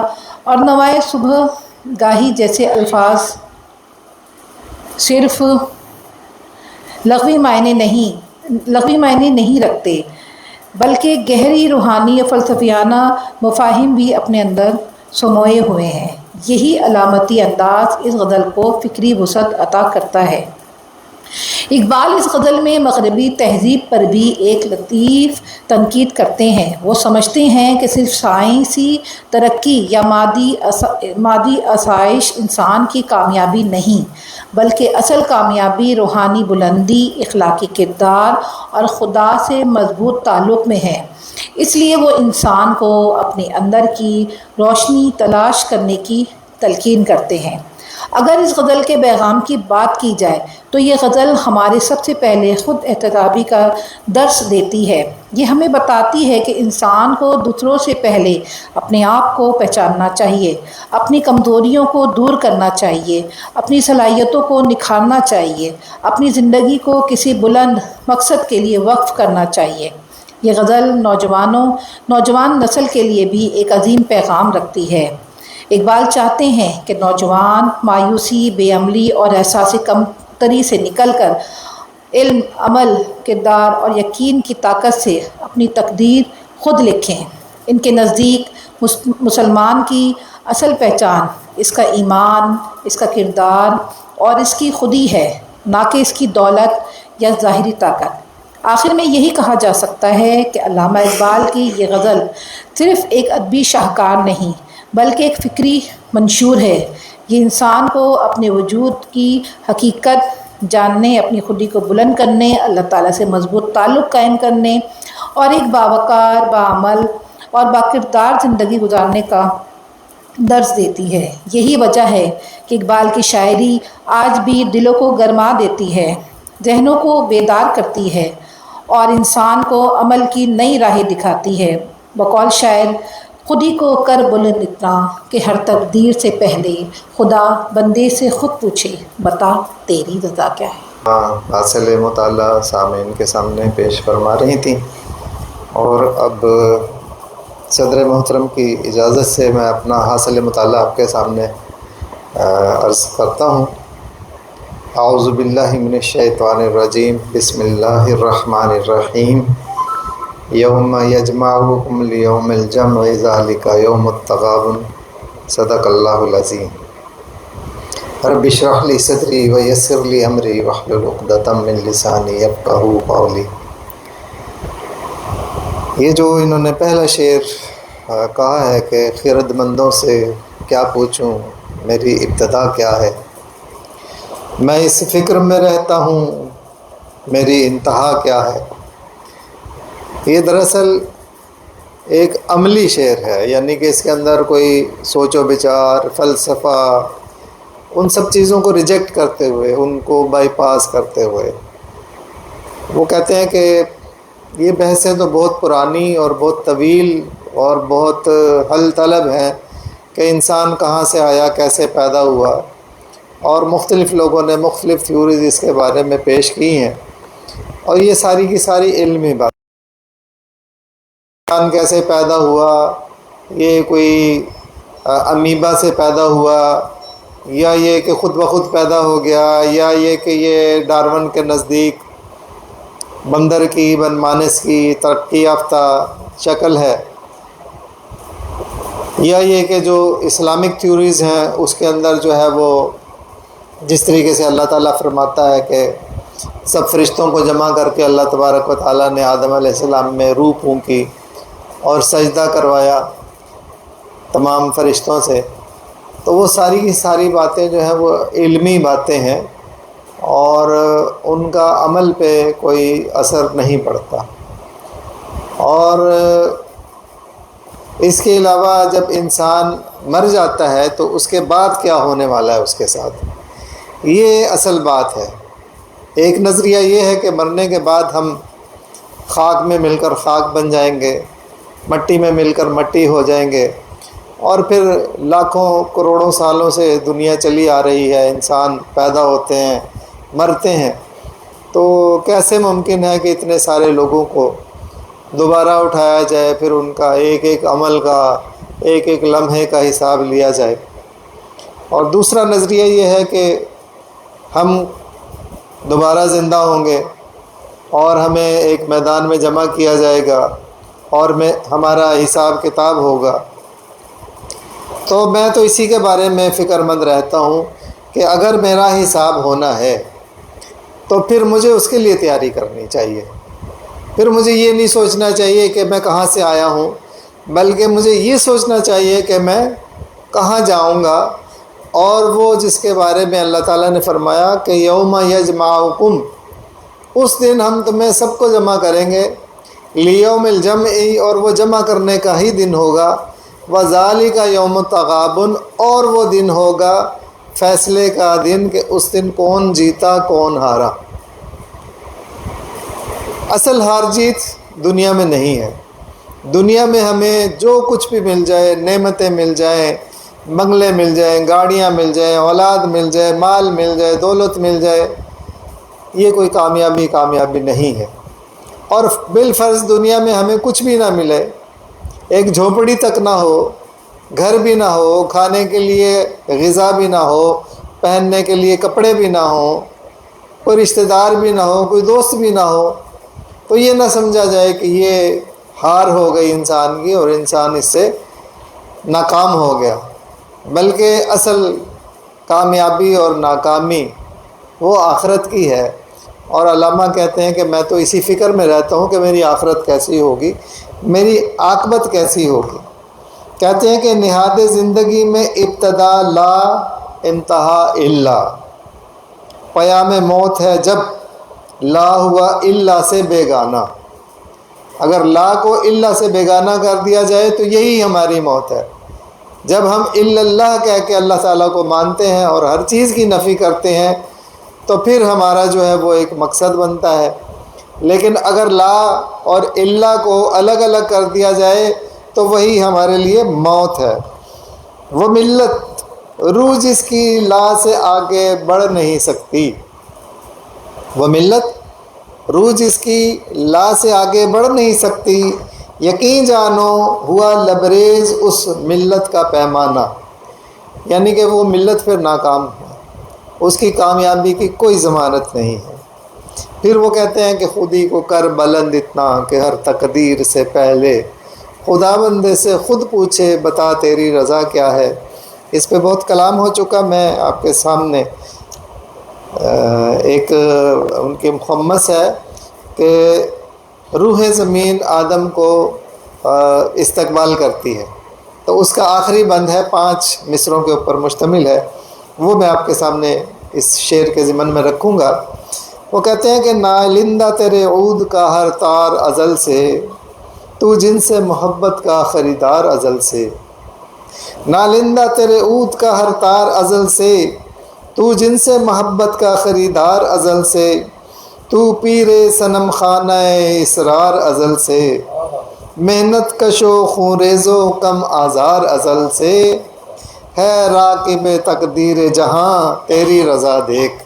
اور نوائے صبح گاہی جیسے الفاظ صرف لغوی معنی نہیں رکھتے بلکہ گہری روحانی اور فلسفیانہ مفاہیم بھی اپنے اندر سموئے ہوئے ہیں. یہی علامتی انداز اس غزل کو فکری وسعت عطا کرتا ہے. اقبال اس غزل میں مغربی تہذیب پر بھی ایک لطیف تنقید کرتے ہیں. وہ سمجھتے ہیں کہ صرف سائنسی ترقی یا مادی آسائش انسان کی کامیابی نہیں بلکہ اصل کامیابی روحانی بلندی، اخلاقی کردار اور خدا سے مضبوط تعلق میں ہے. اس لیے وہ انسان کو اپنے اندر کی روشنی تلاش کرنے کی تلقین کرتے ہیں. اگر اس غزل کے پیغام کی بات کی جائے تو یہ غزل ہمارے سب سے پہلے خود احتسابی کا درس دیتی ہے. یہ ہمیں بتاتی ہے کہ انسان کو دوسروں سے پہلے اپنے آپ کو پہچاننا چاہیے، اپنی کمزوریوں کو دور کرنا چاہیے، اپنی صلاحیتوں کو نکھارنا چاہیے، اپنی زندگی کو کسی بلند مقصد کے لیے وقف کرنا چاہیے. یہ غزل نوجوان نسل کے لیے بھی ایک عظیم پیغام رکھتی ہے. اقبال چاہتے ہیں کہ نوجوان مایوسی، بے عملی اور احساس کمتری سے نکل کر علم، عمل، کردار اور یقین کی طاقت سے اپنی تقدیر خود لکھیں. ان کے نزدیک مسلمان کی اصل پہچان اس کا ایمان، اس کا کردار اور اس کی خودی ہے، نہ کہ اس کی دولت یا ظاہری طاقت. آخر میں یہی کہا جا سکتا ہے کہ علامہ اقبال کی یہ غزل صرف ایک ادبی شاہکار نہیں بلکہ ایک فکری منشور ہے. یہ انسان کو اپنے وجود کی حقیقت جاننے، اپنی خودی کو بلند کرنے، اللہ تعالیٰ سے مضبوط تعلق قائم کرنے اور ایک باوقار، باعمل اور باکردار زندگی گزارنے کا درس دیتی ہے۔ یہی وجہ ہے کہ اقبال کی شاعری آج بھی دلوں کو گرما دیتی ہے، ذہنوں کو بیدار کرتی ہے اور انسان کو عمل کی نئی راہیں دکھاتی ہے۔ بقول شاعر، خودی کو کر بلند اتنا کہ ہر تقدیر سے پہلے خدا بندے سے خود پوچھے، بتا تیری رضا کیا ہے۔ حاصل مطالعہ سامعین کے سامنے پیش فرما رہی تھیں، اور اب صدر محترم کی اجازت سے میں اپنا حاصل مطالعہ آپ کے سامنے عرض کرتا ہوں۔ اعوذ باللہ من الشیطان الرجیم، بسم اللہ الرحمن الرحیم۔ یوم یجمعکم لیوم الجمع ذالک یوم التغابن، صدق اللہ العظیم۔ رب اشرح لی صدری ویسر لی امری واحلل عقدۃ من لسانی یفقہوا قولی۔ یہ جو انہوں نے پہلا شعر کہا ہے کہ خرد مندوں سے کیا پوچھوں میری ابتدا کیا ہے، میں اس فکر میں رہتا ہوں میری انتہا کیا ہے، یہ دراصل ایک عملی شعر ہے، یعنی کہ اس کے اندر کوئی سوچ و بچار، فلسفہ، ان سب چیزوں کو ریجیکٹ کرتے ہوئے، ان کو بائی پاس کرتے ہوئے وہ کہتے ہیں کہ یہ بحثیں تو بہت پرانی اور بہت طویل اور بہت حل طلب ہیں کہ انسان کہاں سے آیا، کیسے پیدا ہوا، اور مختلف لوگوں نے مختلف تھیوریز اس کے بارے میں پیش کی ہیں، اور یہ ساری کی ساری علمی بات۔ انسان کیسے پیدا ہوا، یہ کوئی امیبا سے پیدا ہوا، یا یہ کہ خود بخود پیدا ہو گیا، یا یہ کہ یہ ڈارون کے نزدیک بندر کی، بن مانس کی ترقی یافتہ شکل ہے، یا یہ کہ جو اسلامک تھیوریز ہیں اس کے اندر جو ہے وہ جس طریقے سے اللہ تعالیٰ فرماتا ہے کہ سب فرشتوں کو جمع کر کے اللہ تبارک و تعالیٰ نے آدم علیہ السلام میں روح پھونکی اور سجدہ کروایا تمام فرشتوں سے، تو وہ ساری کی ساری باتیں جو ہیں وہ علمی باتیں ہیں، اور ان کا عمل پہ کوئی اثر نہیں پڑتا۔ اور اس کے علاوہ جب انسان مر جاتا ہے تو اس کے بعد کیا ہونے والا ہے اس کے ساتھ، یہ اصل بات ہے۔ ایک نظریہ یہ ہے کہ مرنے کے بعد ہم خاک میں مل کر خاک بن جائیں گے، مٹی میں مل کر مٹی ہو جائیں گے، اور پھر لاکھوں کروڑوں سالوں سے دنیا چلی آ رہی ہے، انسان پیدا ہوتے ہیں، مرتے ہیں، تو کیسے ممکن ہے کہ اتنے سارے لوگوں کو دوبارہ اٹھایا جائے، پھر ان کا ایک ایک عمل کا، ایک ایک لمحے کا حساب لیا جائے۔ اور دوسرا نظریہ یہ ہے کہ ہم دوبارہ زندہ ہوں گے اور ہمیں ایک میدان میں جمع کیا جائے گا اور ہمارا حساب کتاب ہوگا۔ تو میں تو اسی کے بارے میں فکر مند رہتا ہوں کہ اگر میرا حساب ہونا ہے تو پھر مجھے اس کے لیے تیاری کرنی چاہیے، پھر مجھے یہ نہیں سوچنا چاہیے کہ میں کہاں سے آیا ہوں، بلکہ مجھے یہ سوچنا چاہیے کہ میں کہاں جاؤں گا، اور وہ جس کے بارے میں اللہ تعالیٰ نے فرمایا کہ یوم یجمعکم، اس دن ہم تمہیں سب کو جمع کریں گے، لیوم الجمع، اور وہ جمع کرنے کا ہی دن ہوگا، وذالک یوم التغابن، اور وہ دن ہوگا فیصلے کا دن کہ اس دن کون جیتا کون ہارا۔ اصل ہار جیت دنیا میں نہیں ہے، دنیا میں ہمیں جو کچھ بھی مل جائے، نعمتیں مل جائیں، بنگلے مل جائیں، گاڑیاں مل جائیں، اولاد مل جائے، مال مل جائے، دولت مل جائے، یہ کوئی کامیابی نہیں ہے۔ اور بالفرض دنیا میں ہمیں کچھ بھی نہ ملے، ایک جھونپڑی تک نہ ہو، گھر بھی نہ ہو، کھانے کے لیے غذا بھی نہ ہو، پہننے کے لیے کپڑے بھی نہ ہوں، کوئی رشتہ دار بھی نہ ہو، کوئی دوست بھی نہ ہو، تو یہ نہ سمجھا جائے کہ یہ ہار ہو گئی انسان کی اور انسان اس سے ناکام ہو گیا، بلکہ اصل کامیابی اور ناکامی وہ آخرت کی ہے۔ اور علامہ کہتے ہیں کہ میں تو اسی فکر میں رہتا ہوں کہ میری آخرت کیسی ہوگی، میری عاقبت کیسی ہوگی۔ کہتے ہیں کہ نہاد زندگی میں ابتدا لا انتہا الا، پیام موت ہے جب لا ہوا الا سے بیگانہ۔ اگر لا کو الا سے بیگانہ کر دیا جائے تو یہی ہماری موت ہے، جب ہم الا اللہ کہہ کے اللہ تعالیٰ کو مانتے ہیں اور ہر چیز کی نفی کرتے ہیں تو پھر ہمارا جو ہے وہ ایک مقصد بنتا ہے. لیکن اگر لا اور الا کو الگ الگ کر دیا جائے تو وہی ہمارے لیے موت ہے. وہ ملت روح جس کی لا سے آگے بڑھ نہیں سکتی، وہ ملت روح جس کی لا سے آگے بڑھ نہیں سکتی، یقین جانو ہوا لبریز اس ملت کا پیمانہ. یعنی کہ وہ ملت پھر ناکام ہے، اس کی کامیابی کی کوئی ضمانت نہیں ہے. پھر وہ کہتے ہیں کہ خودی کو کر بلند اتنا کہ ہر تقدیر سے پہلے خدا بندے سے خود پوچھے بتا تیری رضا کیا ہے. اس پہ بہت کلام ہو چکا. میں آپ کے سامنے ایک ان کی مخمس ہے کہ روح زمین آدم کو استقبال کرتی ہے، تو اس کا آخری بند ہے 5 مصروں کے اوپر مشتمل ہے، وہ میں آپ کے سامنے اس شعر کے ضمن میں رکھوں گا. وہ کہتے ہیں کہ نالندہ تیرے عود کا ہر تار ازل سے، تو جن سے محبت کا خریدار ازل سے. نالندہ تیرے عود کا ہر تار ازل سے، تو جن سے محبت کا خریدار ازل سے. تو پیر صنم خانہ اسرار ازل سے، محنت کشو خون ریزو کم آزار ازل سے. ہے راکب تقدیر جہاں تیری رضا دیکھ.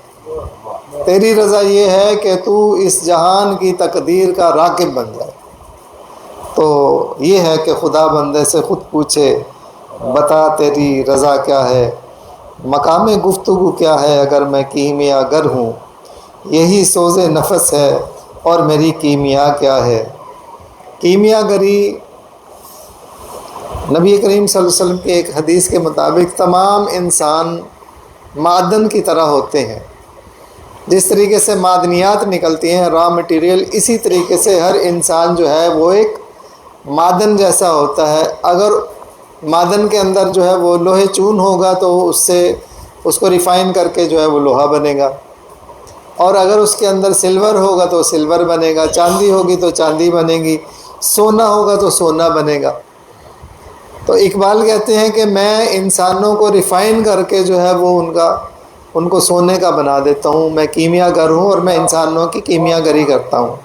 تیری رضا یہ ہے کہ تو اس جہان کی تقدیر کا راکب بن جائے. تو یہ ہے کہ خدا بندے سے خود پوچھے بتا تیری رضا کیا ہے. مقام گفتگو کیا ہے اگر میں کیمیا گر ہوں، یہی سوز نفس ہے اور میری کیمیا کیا ہے. کیمیا گری نبی کریم صلی اللہ علیہ وسلم کے ایک حدیث کے مطابق تمام انسان معدن کی طرح ہوتے ہیں. جس طریقے سے معدنیات نکلتی ہیں را مٹیریل، اسی طریقے سے ہر انسان جو ہے وہ ایک معدن جیسا ہوتا ہے. اگر معدن کے اندر جو ہے وہ لوہے چون ہوگا تو اس کو ریفائن کر کے جو ہے وہ لوہا بنے گا، اور اگر اس کے اندر سلور ہوگا تو سلور بنے گا، چاندی ہوگی تو چاندی بنے گی، سونا ہوگا تو سونا بنے گا. تو اقبال کہتے ہیں کہ میں انسانوں کو ریفائن کر کے جو ہے وہ ان کو سونے کا بنا دیتا ہوں. میں کیمیا گر ہوں اور میں انسانوں کی کیمیا گری کرتا ہوں.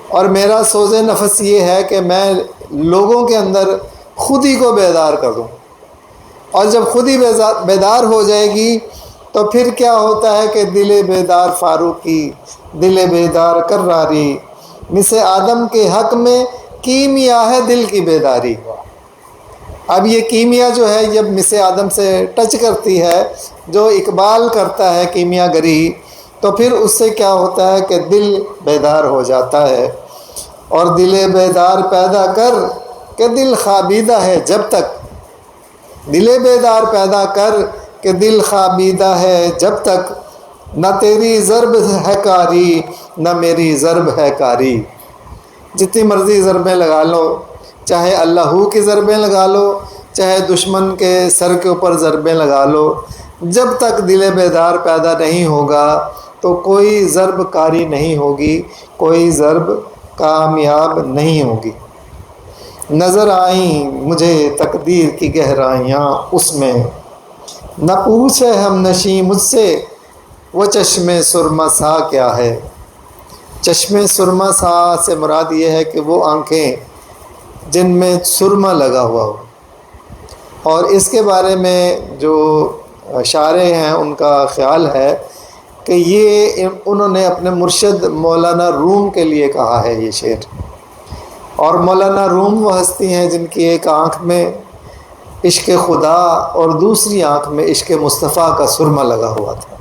اور میرا سوز نفس یہ ہے کہ میں لوگوں کے اندر خود ہی کو بیدار کر دوں، اور جب خود ہی بیدار ہو جائے گی تو پھر کیا ہوتا ہے کہ دل بیدار فاروقی، دل بیدار کراری، مس آدم کے حق میں کیمیا ہے دل کی بیداری. اب یہ کیمیا جو ہے جب مس آدم سے ٹچ کرتی ہے، جو اقبال کرتا ہے کیمیا گری، تو پھر اس سے کیا ہوتا ہے کہ دل بیدار ہو جاتا ہے. اور دل بیدار پیدا کر کہ دل خوابیدہ ہے جب تک، دل بیدار پیدا کر کہ دل خوابیدہ ہے جب تک، نہ تیری ضرب ہے کاری نہ میری ضرب ہے کاری. جتنی مرضی ضربیں لگا لو، چاہے اللہ کی ضربیں لگا لو، چاہے دشمن کے سر کے اوپر ضربیں لگا لو، جب تک دل بیدار پیدا نہیں ہوگا تو کوئی ضرب کاری نہیں ہوگی، کوئی ضرب کامیاب نہیں ہوگی. نظر آئیں مجھے تقدیر کی گہرائیاں اس میں، نہ پوچھے ہم نشیں مجھ سے وہ چشم سرما سا کیا ہے. چشم سرما سا سے مراد یہ ہے کہ وہ آنکھیں جن میں سرما لگا ہوا ہو. اور اس کے بارے میں جو شاعر ہیں ان کا خیال ہے کہ یہ انہوں نے اپنے مرشد مولانا روم کے لیے کہا ہے یہ شعر. اور مولانا روم وہ ہستی ہیں جن کی ایک آنکھ میں عشق خدا اور دوسری آنکھ میں عشق مصطفیٰ کا سرما لگا ہوا تھا.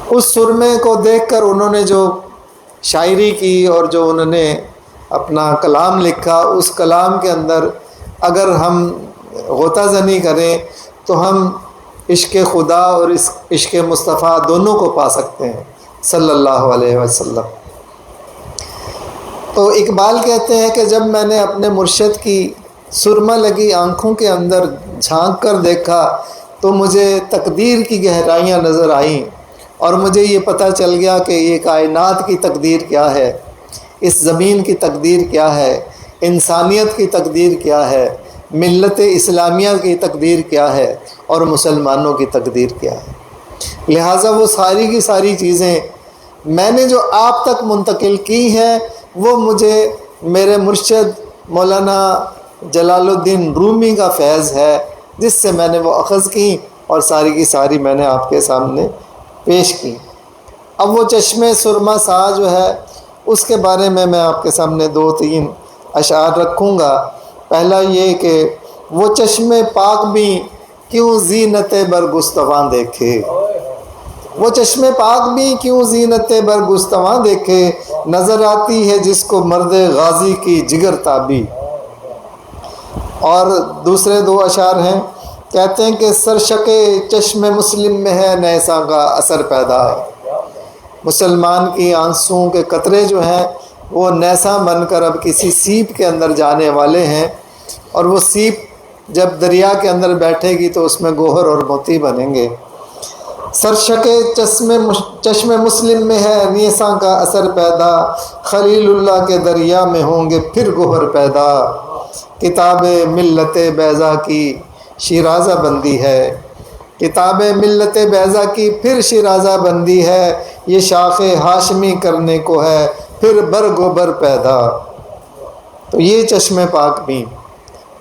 اس سرمے کو دیکھ کر انہوں نے جو شاعری کی اور جو انہوں نے اپنا کلام لکھا، اس کلام کے اندر اگر ہم غوطہ زنی کریں تو ہم عشق خدا اور عشق مصطفیٰ دونوں کو پا سکتے ہیں صلی اللہ علیہ وسلم. تو اقبال کہتے ہیں کہ جب میں نے اپنے مرشد کی سرما لگی آنکھوں کے اندر جھانک کر دیکھا تو مجھے تقدیر کی گہرائیاں نظر آئیں، اور مجھے یہ پتہ چل گیا کہ یہ کائنات کی تقدیر کیا ہے، اس زمین کی تقدیر کیا ہے، انسانیت کی تقدیر کیا ہے. ملت اسلامیہ کی تقدیر کیا ہے اور مسلمانوں کی تقدیر کیا ہے۔ لہٰذا وہ ساری کی ساری چیزیں میں نے جو آپ تک منتقل کی ہیں وہ مجھے میرے مرشد مولانا جلال الدین رومی کا فیض ہے، جس سے میں نے وہ اخذ کی اور ساری کی ساری میں نے آپ کے سامنے پیش کی۔ اب وہ چشمِ سرما سا جو ہے اس کے بارے میں آپ کے سامنے 2-3 اشعار رکھوں گا۔ پہلا یہ کہ وہ چشم پاک بھی کیوں زینت برگستواں دیکھے، وہ چشم پاک بھی کیوں زینت برگستواں دیکھے، نظر آتی ہے جس کو مرد غازی کی جگر تابی۔ اور دوسرے 2 اشعار ہیں، کہتے ہیں کہ سرشک چشم مسلم میں ہے نیساں کا اثر پیدا۔ مسلمان کی آنسوؤں کے قطرے جو ہیں وہ نیساں بن کر اب کسی سیپ کے اندر جانے والے ہیں، اور وہ سیپ جب دریا کے اندر بیٹھے گی تو اس میں گوہر اور موتی بنیں گے۔ سرشک چشم مسلم میں ہے نیساں کا اثر پیدا، خلیل اللہ کے دریا میں ہوں گے پھر گوہر پیدا۔ کتاب ملت بیضا کی شیرازہ بندی ہے، کتاب ملت بیضا کی پھر شیرازہ بندی ہے، یہ شاخ ہاشمی کرنے کو ہے پھر برگ و بر پیدا۔ تو یہ چشم پاک بھی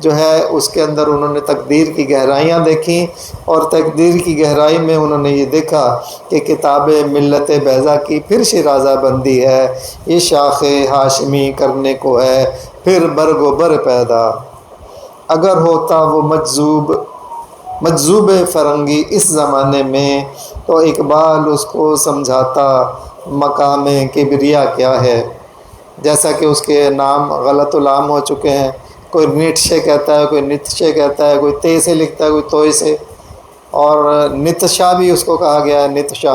جو ہے اس کے اندر انہوں نے تقدیر کی گہرائیاں دیکھیں، اور تقدیر کی گہرائی میں انہوں نے یہ دیکھا کہ کتاب ملت بیضا کی پھر شیرازہ بندی ہے، یہ شاخ ہاشمی کرنے کو ہے پھر برگ و بر پیدا۔ اگر ہوتا وہ مجذوب فرنگی اس زمانے میں، تو اقبال اس کو سمجھاتا مقام کبریا کیا ہے۔ جیسا کہ اس کے نام غلط العام ہو چکے ہیں، کوئی نیٹشے کہتا ہے، کوئی نتشے کہتا ہے، کوئی تے سے لکھتا ہے، کوئی توئے سے، اور نتشا بھی اس کو کہا گیا ہے، نتشا۔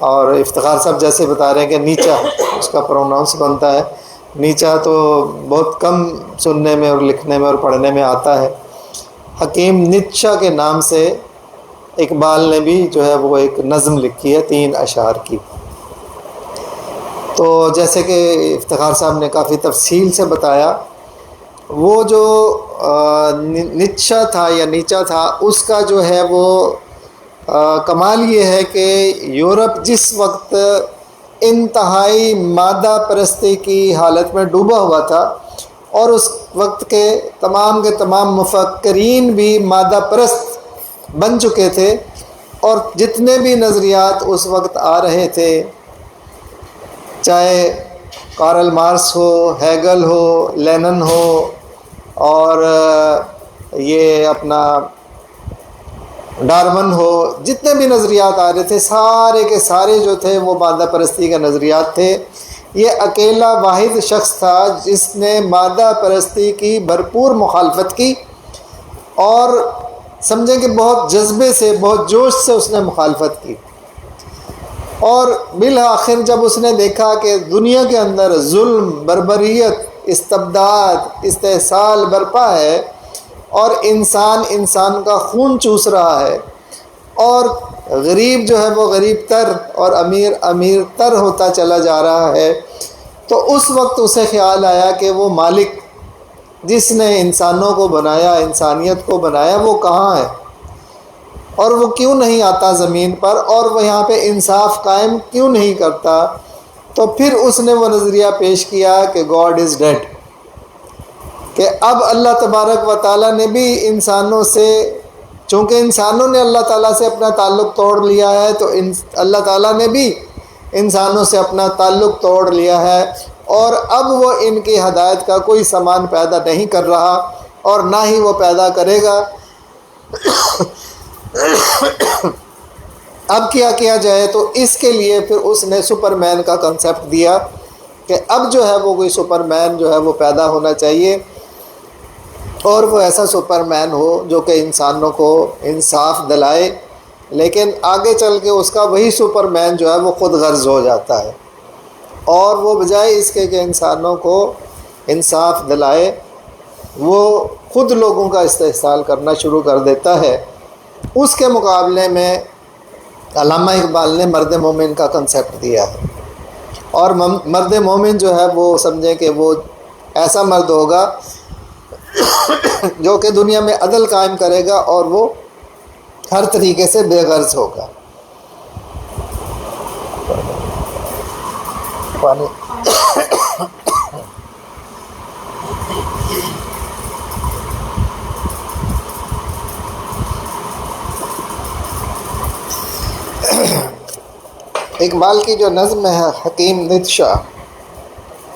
اور افتخار صاحب جیسے بتا رہے ہیں کہ نیچا اس کا پروناؤنس بنتا ہے، نیچا تو بہت کم سننے میں اور لکھنے میں اور پڑھنے میں آتا ہے۔ حکیم نتشا کے نام سے اقبال نے بھی جو ہے وہ ایک نظم لکھی ہے 3 اشعار کی۔ تو جیسے کہ افتخار صاحب نے کافی تفصیل سے بتایا، وہ جو نتشا تھا یا نیچا تھا، اس کا جو ہے وہ کمال یہ ہے کہ یورپ جس وقت انتہائی مادہ پرستی کی حالت میں ڈوبا ہوا تھا، اور اس وقت کے تمام مفکرین بھی مادہ پرست بن چکے تھے، اور جتنے بھی نظریات اس وقت آ رہے تھے، چاہے کارل مارکس ہو، ہیگل ہو، لینن ہو، اور یہ اپنا ڈارون ہو، جتنے بھی نظریات آ رہے تھے سارے کے سارے جو تھے وہ مادہ پرستی کے نظریات تھے۔ یہ اکیلا واحد شخص تھا جس نے مادہ پرستی کی بھرپور مخالفت کی، اور سمجھیں کہ بہت جذبے سے، بہت جوش سے اس نے مخالفت کی، اور بالآخر جب اس نے دیکھا کہ دنیا کے اندر ظلم، بربریت، استبداد، استحصال برپا ہے، اور انسان کا خون چوس رہا ہے، اور غریب جو ہے وہ غریب تر اور امیر تر ہوتا چلا جا رہا ہے، تو اس وقت اسے خیال آیا کہ وہ مالک جس نے انسانوں کو بنایا، انسانیت کو بنایا، وہ کہاں ہے، اور وہ کیوں نہیں آتا زمین پر، اور وہ یہاں پہ انصاف قائم کیوں نہیں کرتا۔ تو پھر اس نے وہ نظریہ پیش کیا کہ گاڈ از ڈیڈ، کہ اب اللہ تبارک و تعالیٰ نے بھی انسانوں سے، چونکہ انسانوں نے اللہ تعالیٰ سے اپنا تعلق توڑ لیا ہے، تو اللہ تعالیٰ نے بھی انسانوں سے اپنا تعلق توڑ لیا ہے، اور اب وہ ان کی ہدایت کا کوئی سامان پیدا نہیں کر رہا، اور نہ ہی وہ پیدا کرے گا۔ اب کیا کیا جائے؟ تو اس کے لیے پھر اس نے سپر مین کا کنسیپٹ دیا کہ اب جو ہے وہ کوئی سپر مین جو ہے وہ پیدا ہونا چاہیے، اور وہ ایسا سپر مین ہو جو کہ انسانوں کو انصاف دلائے، لیکن آگے چل کے اس کا وہی سپر مین جو ہے وہ خود غرض ہو جاتا ہے، اور وہ بجائے اس کے کہ انسانوں کو انصاف دلائے، وہ خود لوگوں کا استحصال کرنا شروع کر دیتا ہے۔ اس کے مقابلے میں علامہ اقبال نے مرد مومن کا کنسیپٹ دیا ہے، اور مرد مومن جو ہے وہ سمجھیں کہ وہ ایسا مرد ہوگا جو کہ دنیا میں عدل قائم کرے گا اور وہ ہر طریقے سے بے غرض ہوگا. پانی اقبال کی جو نظم ہے حکیم نت شاہ،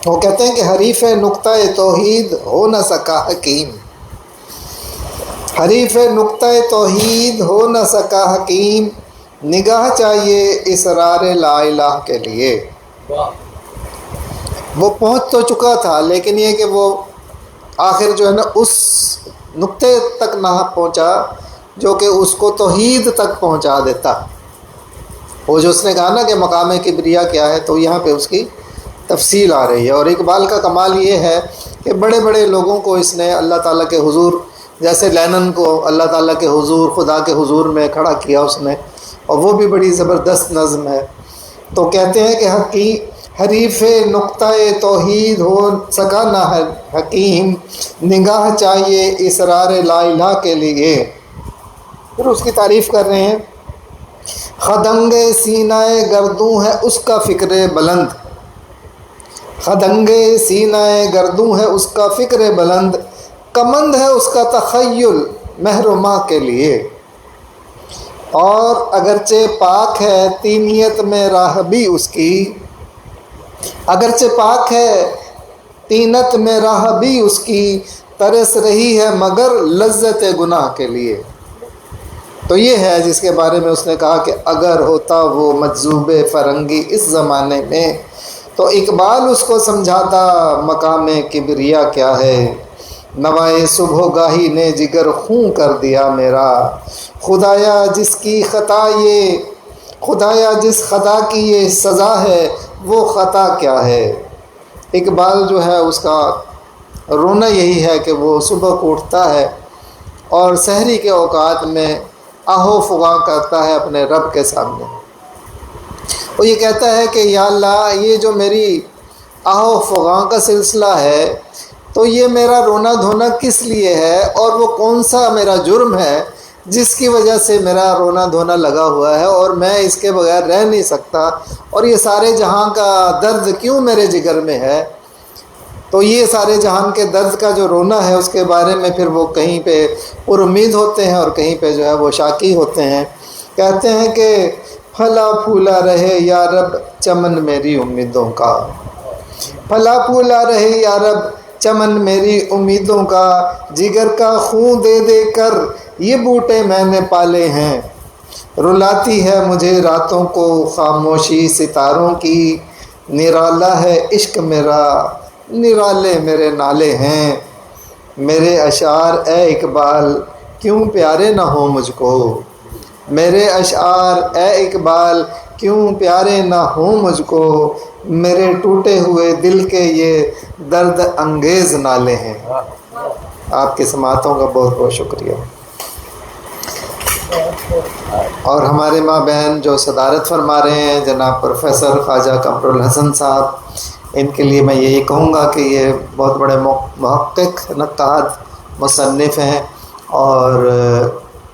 وہ کہتے ہیں کہ حریف نقطہ توحید ہو نہ سکا حکیم، حریف نقطہ توحید ہو نہ سکا حکیم، نگاہ چاہیے اسرار لا الہ کے لیے. وہ پہنچ تو چکا تھا، لیکن یہ کہ وہ آخر جو ہے نا اس نقطے تک نہ پہنچا جو کہ اس کو توحید تک پہنچا دیتا. وہ جو اس نے کہا نا کہ مقام کبریا کیا ہے، تو یہاں پہ اس کی تفصیل آ رہی ہے. اور اقبال کا کمال یہ ہے کہ بڑے بڑے لوگوں کو اس نے اللہ تعالیٰ کے حضور، جیسے لینن کو اللہ تعالیٰ کے حضور، خدا کے حضور میں کھڑا کیا اس نے، اور وہ بھی بڑی زبردست نظم ہے. تو کہتے ہیں کہ حریف نقطہ توحید ہو سکا نہ حکیم، نگاہ چاہیے اسرار لا الہ کے لیے. پھر اس کی تعریف کر رہے ہیں، خدنگ سینہ گردوں ہے اس کا فکر بلند، خدنگ سینہ گردوں ہے اس کا فکر بلند، کمند ہے اس کا تخیل محرمہ کے لیے. اور اگرچہ پاک ہے تینیت میں راہ بھی اس کی، اگرچہ پاک ہے تینت میں راہ بھی اس کی، ترس رہی ہے مگر لذت گناہ کے لیے. تو یہ ہے جس کے بارے میں اس نے کہا کہ اگر ہوتا وہ مجذوب فرنگی اس زمانے میں، تو اقبال اس کو سمجھاتا مقام کبریا کیا ہے. نوائے صبح گاہی نے جگر خون کر دیا میرا، خدایا جس کی خطا یہ، خدایا جس خطا کی یہ سزا ہے وہ خطا کیا ہے. اقبال جو ہے اس کا رونا یہی ہے کہ وہ صبح کو اٹھتا ہے اور سحری کے اوقات میں آہو فغاں کرتا ہے اپنے رب کے سامنے. وہ یہ کہتا ہے کہ یا اللہ، یہ جو میری آہو فغاں کا سلسلہ ہے، تو یہ میرا رونا دھونا کس لیے ہے، اور وہ کون سا میرا جرم ہے جس کی وجہ سے میرا رونا دھونا لگا ہوا ہے اور میں اس کے بغیر رہ نہیں سکتا، اور یہ سارے جہاں کا درد کیوں میرے جگر میں ہے. تو یہ سارے جہان کے درد کا جو رونا ہے اس کے بارے میں پھر وہ کہیں پہ پر امید ہوتے ہیں اور کہیں پہ جو ہے وہ شاکی ہوتے ہیں. کہتے ہیں کہ پھلا پھولا رہے یا رب چمن میری امیدوں کا، پھلا پھولا رہے یا رب چمن میری امیدوں کا، جگر کا خون دے دے کر یہ بوٹے میں نے پالے ہیں، رلاتی ہے مجھے راتوں کو خاموشی ستاروں کی، نرالا ہے عشق میرا نرالے میرے نالے ہیں. میرے اشعار اے اقبال کیوں پیارے نہ ہوں مجھ کو، میرے اشعار اے اقبال کیوں پیارے نہ ہوں مجھ کو، میرے ٹوٹے ہوئے دل کے یہ درد انگیز نالے ہیں. آپ کی سماعتوں کا بہت بہت شکریہ. اور ہمارے ماں بہن جو صدارت فرما رہے ہیں جناب پروفیسر خواجہ قمر الحسن صاحب، ان کے لیے میں یہی کہوں گا کہ یہ بہت بڑے محقق، نقاد، مصنف ہیں اور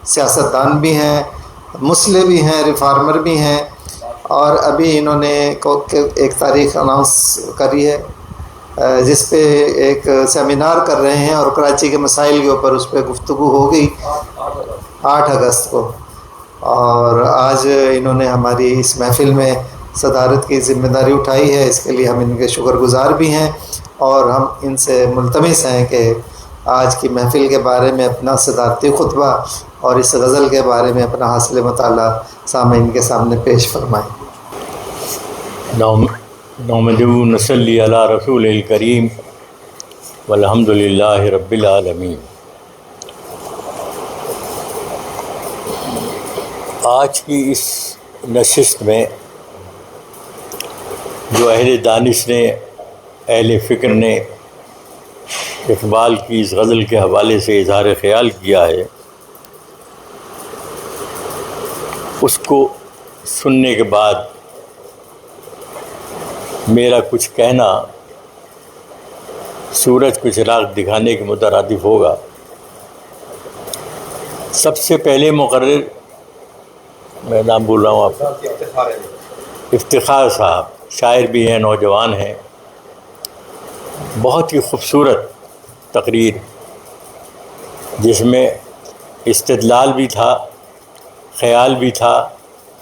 سیاستدان بھی ہیں، مسلح بھی ہیں، ریفارمر بھی ہیں. اور ابھی انہوں نے ایک تاریخ اناؤنس کری ہے جس پہ ایک سیمینار کر رہے ہیں، اور کراچی کے مسائل کے اوپر اس پہ گفتگو ہو گئی 8 اگست کو. اور آج انہوں نے ہماری اس محفل میں صدارت کی ذمہ داری اٹھائی ہے. اس کے لیے ہم ان کے شکر گزار بھی ہیں، اور ہم ان سے ملتمس ہیں کہ آج کی محفل کے بارے میں اپنا صدارتی خطبہ اور اس غزل کے بارے میں اپنا حاصل مطالعہ سامعین کے سامنے پیش فرمائیں. نحمدہ نصلی علی رسول الکریم والحمد للہ رب العالمین. آج کی اس نشست میں جو اہل دانش نے، اہل فکر نے اقبال کی اس غزل کے حوالے سے اظہار خیال کیا ہے، اس کو سننے کے بعد میرا کچھ کہنا سورج کو چراغ دکھانے کے مترادف ہوگا. سب سے پہلے مقرر میں نام بول رہا ہوں آپ کا افتخار صاحب، شاعر بھی ہیں، نوجوان ہیں. بہت ہی خوبصورت تقریر جس میں استدلال بھی تھا، خیال بھی تھا،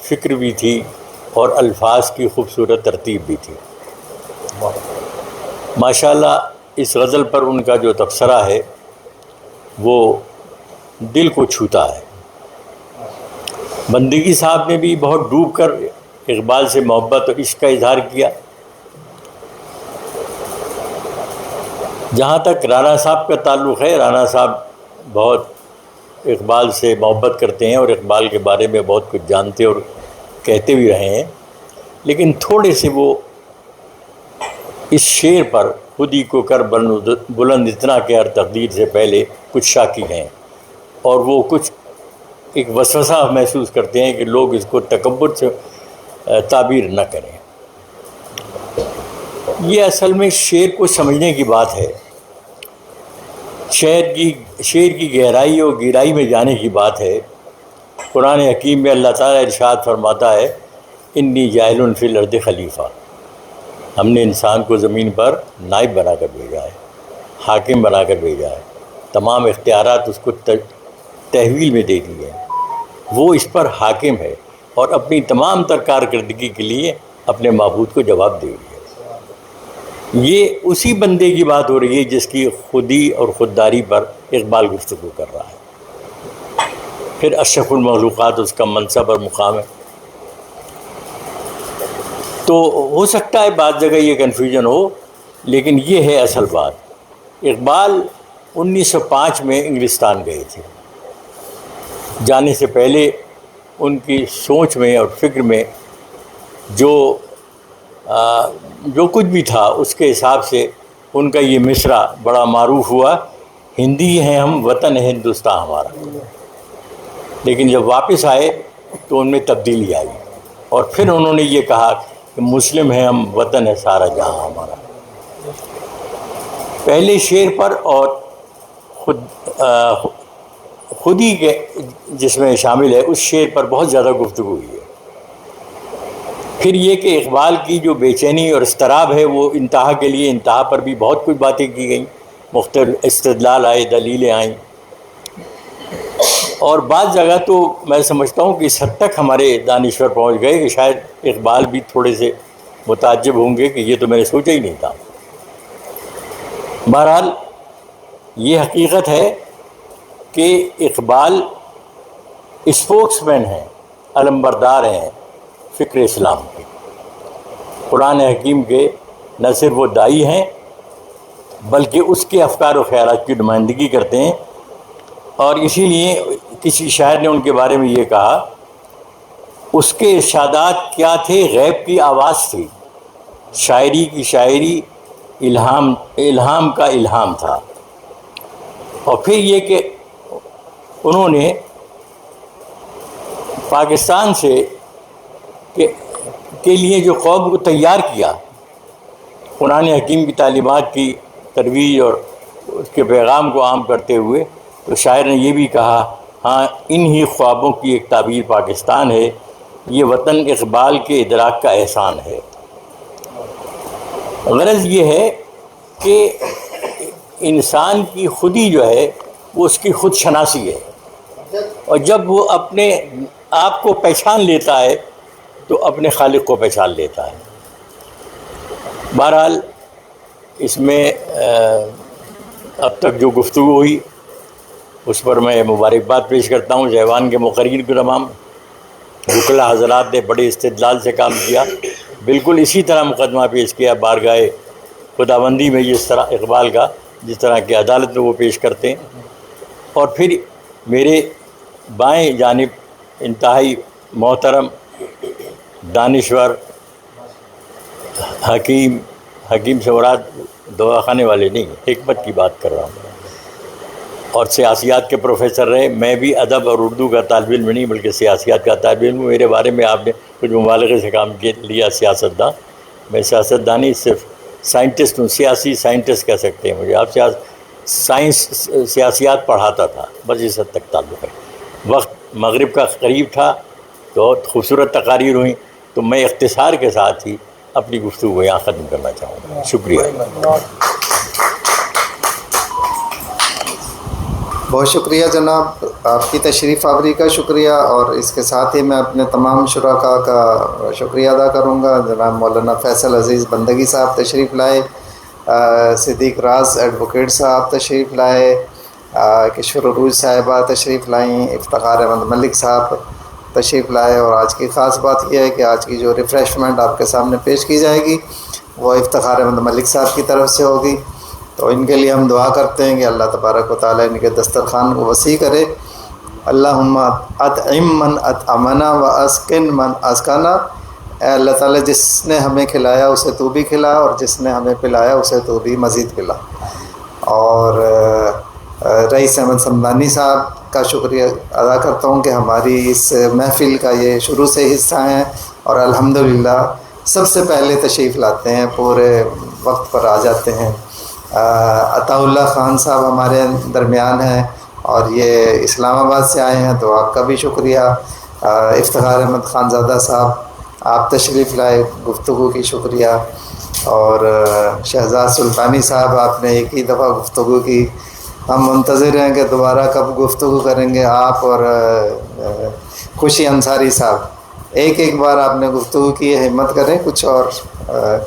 فکر بھی تھی اور الفاظ کی خوبصورت ترتیب بھی تھی. ماشاءاللہ اس غزل پر ان کا جو تبصرہ ہے وہ دل کو چھوتا ہے. بندگی صاحب نے بھی بہت ڈوب کر اقبال سے محبت اور عشق کا اظہار کیا. جہاں تک رانا صاحب کا تعلق ہے، رانا صاحب بہت اقبال سے محبت کرتے ہیں اور اقبال کے بارے میں بہت کچھ جانتے اور کہتے بھی رہے ہیں، لیکن تھوڑے سے وہ اس شعر پر خودی کو کر بلند اتنا کہ ہر تقدیر سے پہلے کچھ شاکی ہیں، اور وہ کچھ ایک وسوسہ محسوس کرتے ہیں کہ لوگ اس کو تکبر سے تعبیر نہ کریں. یہ اصل میں شعر کو سمجھنے کی بات ہے، شعر کی گہرائی اور گہرائی میں جانے کی بات ہے. قرآن حکیم میں اللہ تعالیٰ ارشاد فرماتا ہے انی جاعل فی الارض خلیفہ. ہم نے انسان کو زمین پر نائب بنا کر بھیجا ہے، حاکم بنا کر بھیجا ہے. تمام اختیارات اس کو تحویل میں دے دیے ہیں. وہ اس پر حاکم ہے اور اپنی تمام تر کارکردگی کے لیے اپنے معبود کو جواب دے رہی ہے. یہ اسی بندے کی بات ہو رہی ہے جس کی خودی اور خودداری پر اقبال گفتگو کر رہا ہے. پھر اشرف المخلوقات اس کا منصب اور مقام ہے. تو ہو سکتا ہے بعض جگہ یہ کنفیوژن ہو، لیکن یہ ہے اصل بات. اقبال 1905 میں انگلستان گئے تھے. جانے سے پہلے ان کی سوچ میں اور فکر میں جو کچھ بھی تھا اس کے حساب سے ان کا یہ مصرع بڑا معروف ہوا، ہندی ہیں ہم، وطن ہے ہندوستان ہمارا. لیکن جب واپس آئے تو ان میں تبدیلی آئی اور پھر انہوں نے یہ کہا کہ مسلم ہیں ہم، وطن ہے سارا جہاں ہمارا. پہلے شعر پر اور خودی کے جس میں شامل ہے اس شعر پر بہت زیادہ گفتگو ہوئی ہے. پھر یہ کہ اقبال کی جو بے چینی اور اضطراب ہے وہ انتہا کے لیے، انتہا پر بھی بہت کچھ باتیں کی گئیں، مختلف استدلال آئے، دلیلیں آئیں. اور بعض جگہ تو میں سمجھتا ہوں کہ اس حد تک ہمارے دانشور پہنچ گئے کہ شاید اقبال بھی تھوڑے سے متعجب ہوں گے کہ یہ تو میں نے سوچا ہی نہیں تھا. بہرحال یہ حقیقت ہے کہ اقبال اسپوکس مین ہیں، علمبردار ہیں فکر اسلام کے. قرآن حکیم کے نہ صرف وہ داعی ہیں بلکہ اس کے افکار و خیالات کی نمائندگی کرتے ہیں. اور اسی لیے کسی شاعر نے ان کے بارے میں یہ کہا اس کے ارشادات کیا تھے؟ غیب کی آواز تھی، شاعری کی شاعری، الہام کا الہام تھا. اور پھر یہ کہ انہوں نے پاکستان سے کے لیے جو قوم کو تیار کیا، قرآن حکیم کی تعلیمات کی ترویج اور اس کے پیغام کو عام کرتے ہوئے، تو شاعر نے یہ بھی کہا ہاں انہی خوابوں کی ایک تعبیر پاکستان ہے، یہ وطن اقبال کے ادراک کا احسان ہے. غرض یہ ہے کہ انسان کی خودی جو ہے وہ اس کی خود شناسی ہے، اور جب وہ اپنے آپ کو پہچان لیتا ہے تو اپنے خالق کو پہچان لیتا ہے. بہرحال اس میں اب تک جو گفتگو ہوئی اس پر میں مبارکباد پیش کرتا ہوں ایوان کے مقررین کو تمام. وکلا حضرات نے بڑے استدلال سے کام کیا، بالکل اسی طرح مقدمہ پیش کیا بارگاہ خداوندی میں، جس طرح اقبال کا جس طرح کی عدالت میں وہ پیش کرتے ہیں. اور پھر میرے بائیں جانب انتہائی محترم دانشور حکیم سے مراد دواخانے والے نہیں، حکمت کی بات کر رہا ہوں، اور سیاسیات کے پروفیسر رہے. میں بھی ادب اور اردو کا طالب علم نہیں بلکہ سیاسیات کا طالب علم ہوں. میرے بارے میں آپ نے کچھ مبالغے سے کام لیا سیاستداں. میں سیاستدانی صرف سائنٹسٹ ہوں، سیاسی سائنٹسٹ کہہ سکتے ہیں مجھے. آپ سائنس سیاسیات پڑھاتا تھا، بس اس حد تک تعلق ہے. وقت مغرب کا قریب تھا تو خوبصورت تقاریر ہوئیں، تو میں اختصار کے ساتھ ہی اپنی گفتگو یہاں ختم کرنا چاہوں گا. شکریہ. بہت شکریہ جناب، آپ کی تشریف آوری کا شکریہ، اور اس کے ساتھ ہی میں اپنے تمام شرکاء کا شکریہ ادا کروں گا. جناب مولانا فیصل عزیز بندگی صاحب تشریف لائے، صدیق راز ایڈوکیٹ صاحب تشریف لائے، کشور عروج صاحبہ تشریف لائیں، افتخار احمد ملک صاحب تشریف لائے. اور آج کی خاص بات یہ ہے کہ آج کی جو ریفریشمنٹ آپ کے سامنے پیش کی جائے گی وہ افتخار احمد ملک صاحب کی طرف سے ہوگی. تو ان کے لیے ہم دعا کرتے ہیں کہ اللہ تبارک و تعالیٰ ان کے دسترخوان کو وسیع کرے. اللہم اطعم من اطعمنا و اسکن من اسکنا. اے اللہ تعالیٰ جس نے ہمیں کھلایا اسے تو بھی کھلا، اور جس نے ہمیں پلایا اسے تو بھی مزید پلا. اور رئیس احمد سمدانی صاحب کا شکریہ ادا کرتا ہوں کہ ہماری اس محفل کا یہ شروع سے حصہ ہیں، اور الحمدللہ سب سے پہلے تشریف لاتے ہیں، پورے وقت پر آ جاتے ہیں. عطا اللہ خان صاحب ہمارے درمیان ہیں اور یہ اسلام آباد سے آئے ہیں، تو آپ کا بھی شکریہ. افتخار احمد خانزادہ صاحب آپ تشریف لائے، گفتگو کی شکریہ. اور شہزاد سلطانی صاحب آپ نے ایک ہی دفعہ گفتگو کی، ہم منتظر ہیں کہ دوبارہ کب گفتگو کریں گے آپ اور خوشی انصاری صاحب. ایک بار آپ نے گفتگو کی ہے، ہمت کریں کچھ اور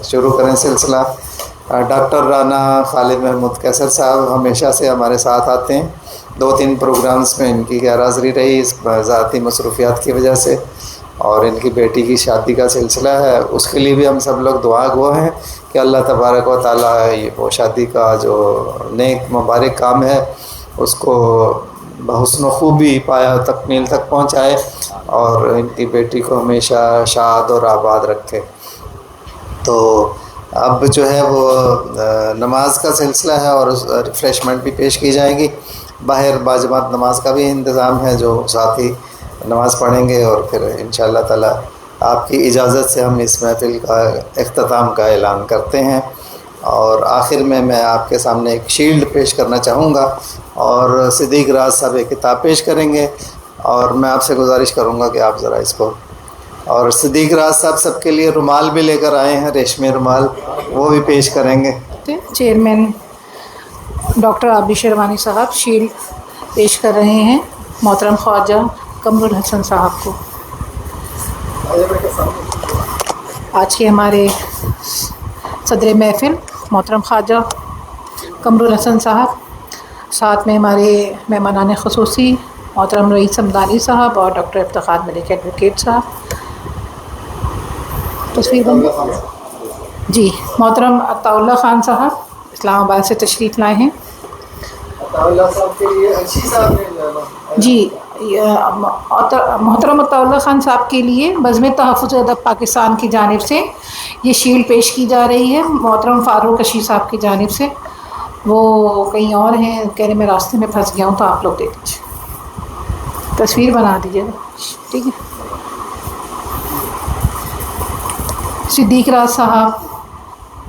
شروع کریں سلسلہ. ڈاکٹر رانا خالد محمود کیسر صاحب ہمیشہ سے ہمارے ساتھ آتے ہیں، 2-3 پروگرامز میں ان کی غیر حاضری رہی اس ذاتی مصروفیات کی وجہ سے، اور ان کی بیٹی کی شادی کا سلسلہ ہے، اس کے لیے بھی ہم سب لوگ دعا گو ہیں کہ اللہ تبارک و تعالیٰ وہ شادی کا جو نیک مبارک کام ہے اس کو بحسن و خوبی پایا تکمیل تک پہنچائے، اور ان کی بیٹی کو ہمیشہ شاد اور آباد رکھے. تو اب جو ہے وہ نماز کا سلسلہ ہے اور ریفریشمنٹ بھی پیش کی جائے گی. باہر باجماعت نماز کا بھی انتظام ہے، جو ساتھی نماز پڑھیں گے، اور پھر انشاءاللہ تعالی آپ کی اجازت سے ہم اس محفل کا اختتام کا اعلان کرتے ہیں. اور آخر میں آپ کے سامنے ایک شیلڈ پیش کرنا چاہوں گا، اور صدیق راز صاحب ایک کتاب پیش کریں گے، اور میں آپ سے گزارش کروں گا کہ آپ ذرا اس کو، اور صدیق راز صاحب سب کے لیے رومال بھی لے کر آئے ہیں، ریشمی رومال، وہ بھی پیش کریں گے. چیئرمین ڈاکٹر عابد شیروانی صاحب شیلڈ پیش کر رہے ہیں محترم خواجہ قمر الحسن صاحب کو. آج کے ہمارے صدر محفل محترم خواجہ قمر الحسن صاحب، ساتھ میں ہمارے مہمانان خصوصی محترم رئیس سمدانی صاحب اور ڈاکٹر افتخار ملک ایڈوکیٹ صاحب. تصویر جی محترم عطا اللہ خان صاحب اسلام آباد سے تشریف لائے ہیں. جی محترم عطا اللہ خان صاحب کے لیے بزم تحفظ ادب پاکستان کی جانب سے یہ شیلڈ پیش کی جا رہی ہے محترم فاروق اشی صاحب کی جانب سے. وہ کہیں اور ہیں، کہہ رہے میں راستے میں پھنس گیا ہوں، تو آپ لوگ دے دیجیے، تصویر بنا دیجیے گا. ٹھیک ہے. صدیق راز صاحب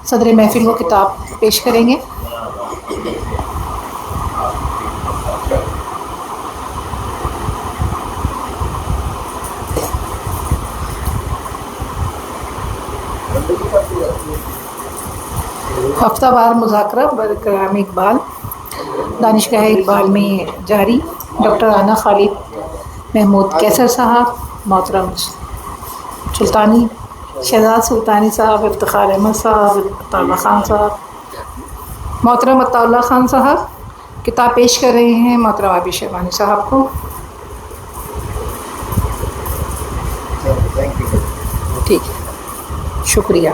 صدر محفل کو کتاب پیش کریں گے. ہفتہ وار مذاکرہ برکرام اقبال دانشگاہ اقبال میں جاری. ڈاکٹر رانا خالد محمود کیسر صاحب، محترم سلطانی شہزاد سلطانی صاحب، افتخار احمد صاحب، عطا اللہ خان صاحب. محترم عطا اللہ خان صاحب کتاب پیش کر رہے ہیں محترم عابد شیروانی صاحب کو. ٹھیک ہے، شکریہ.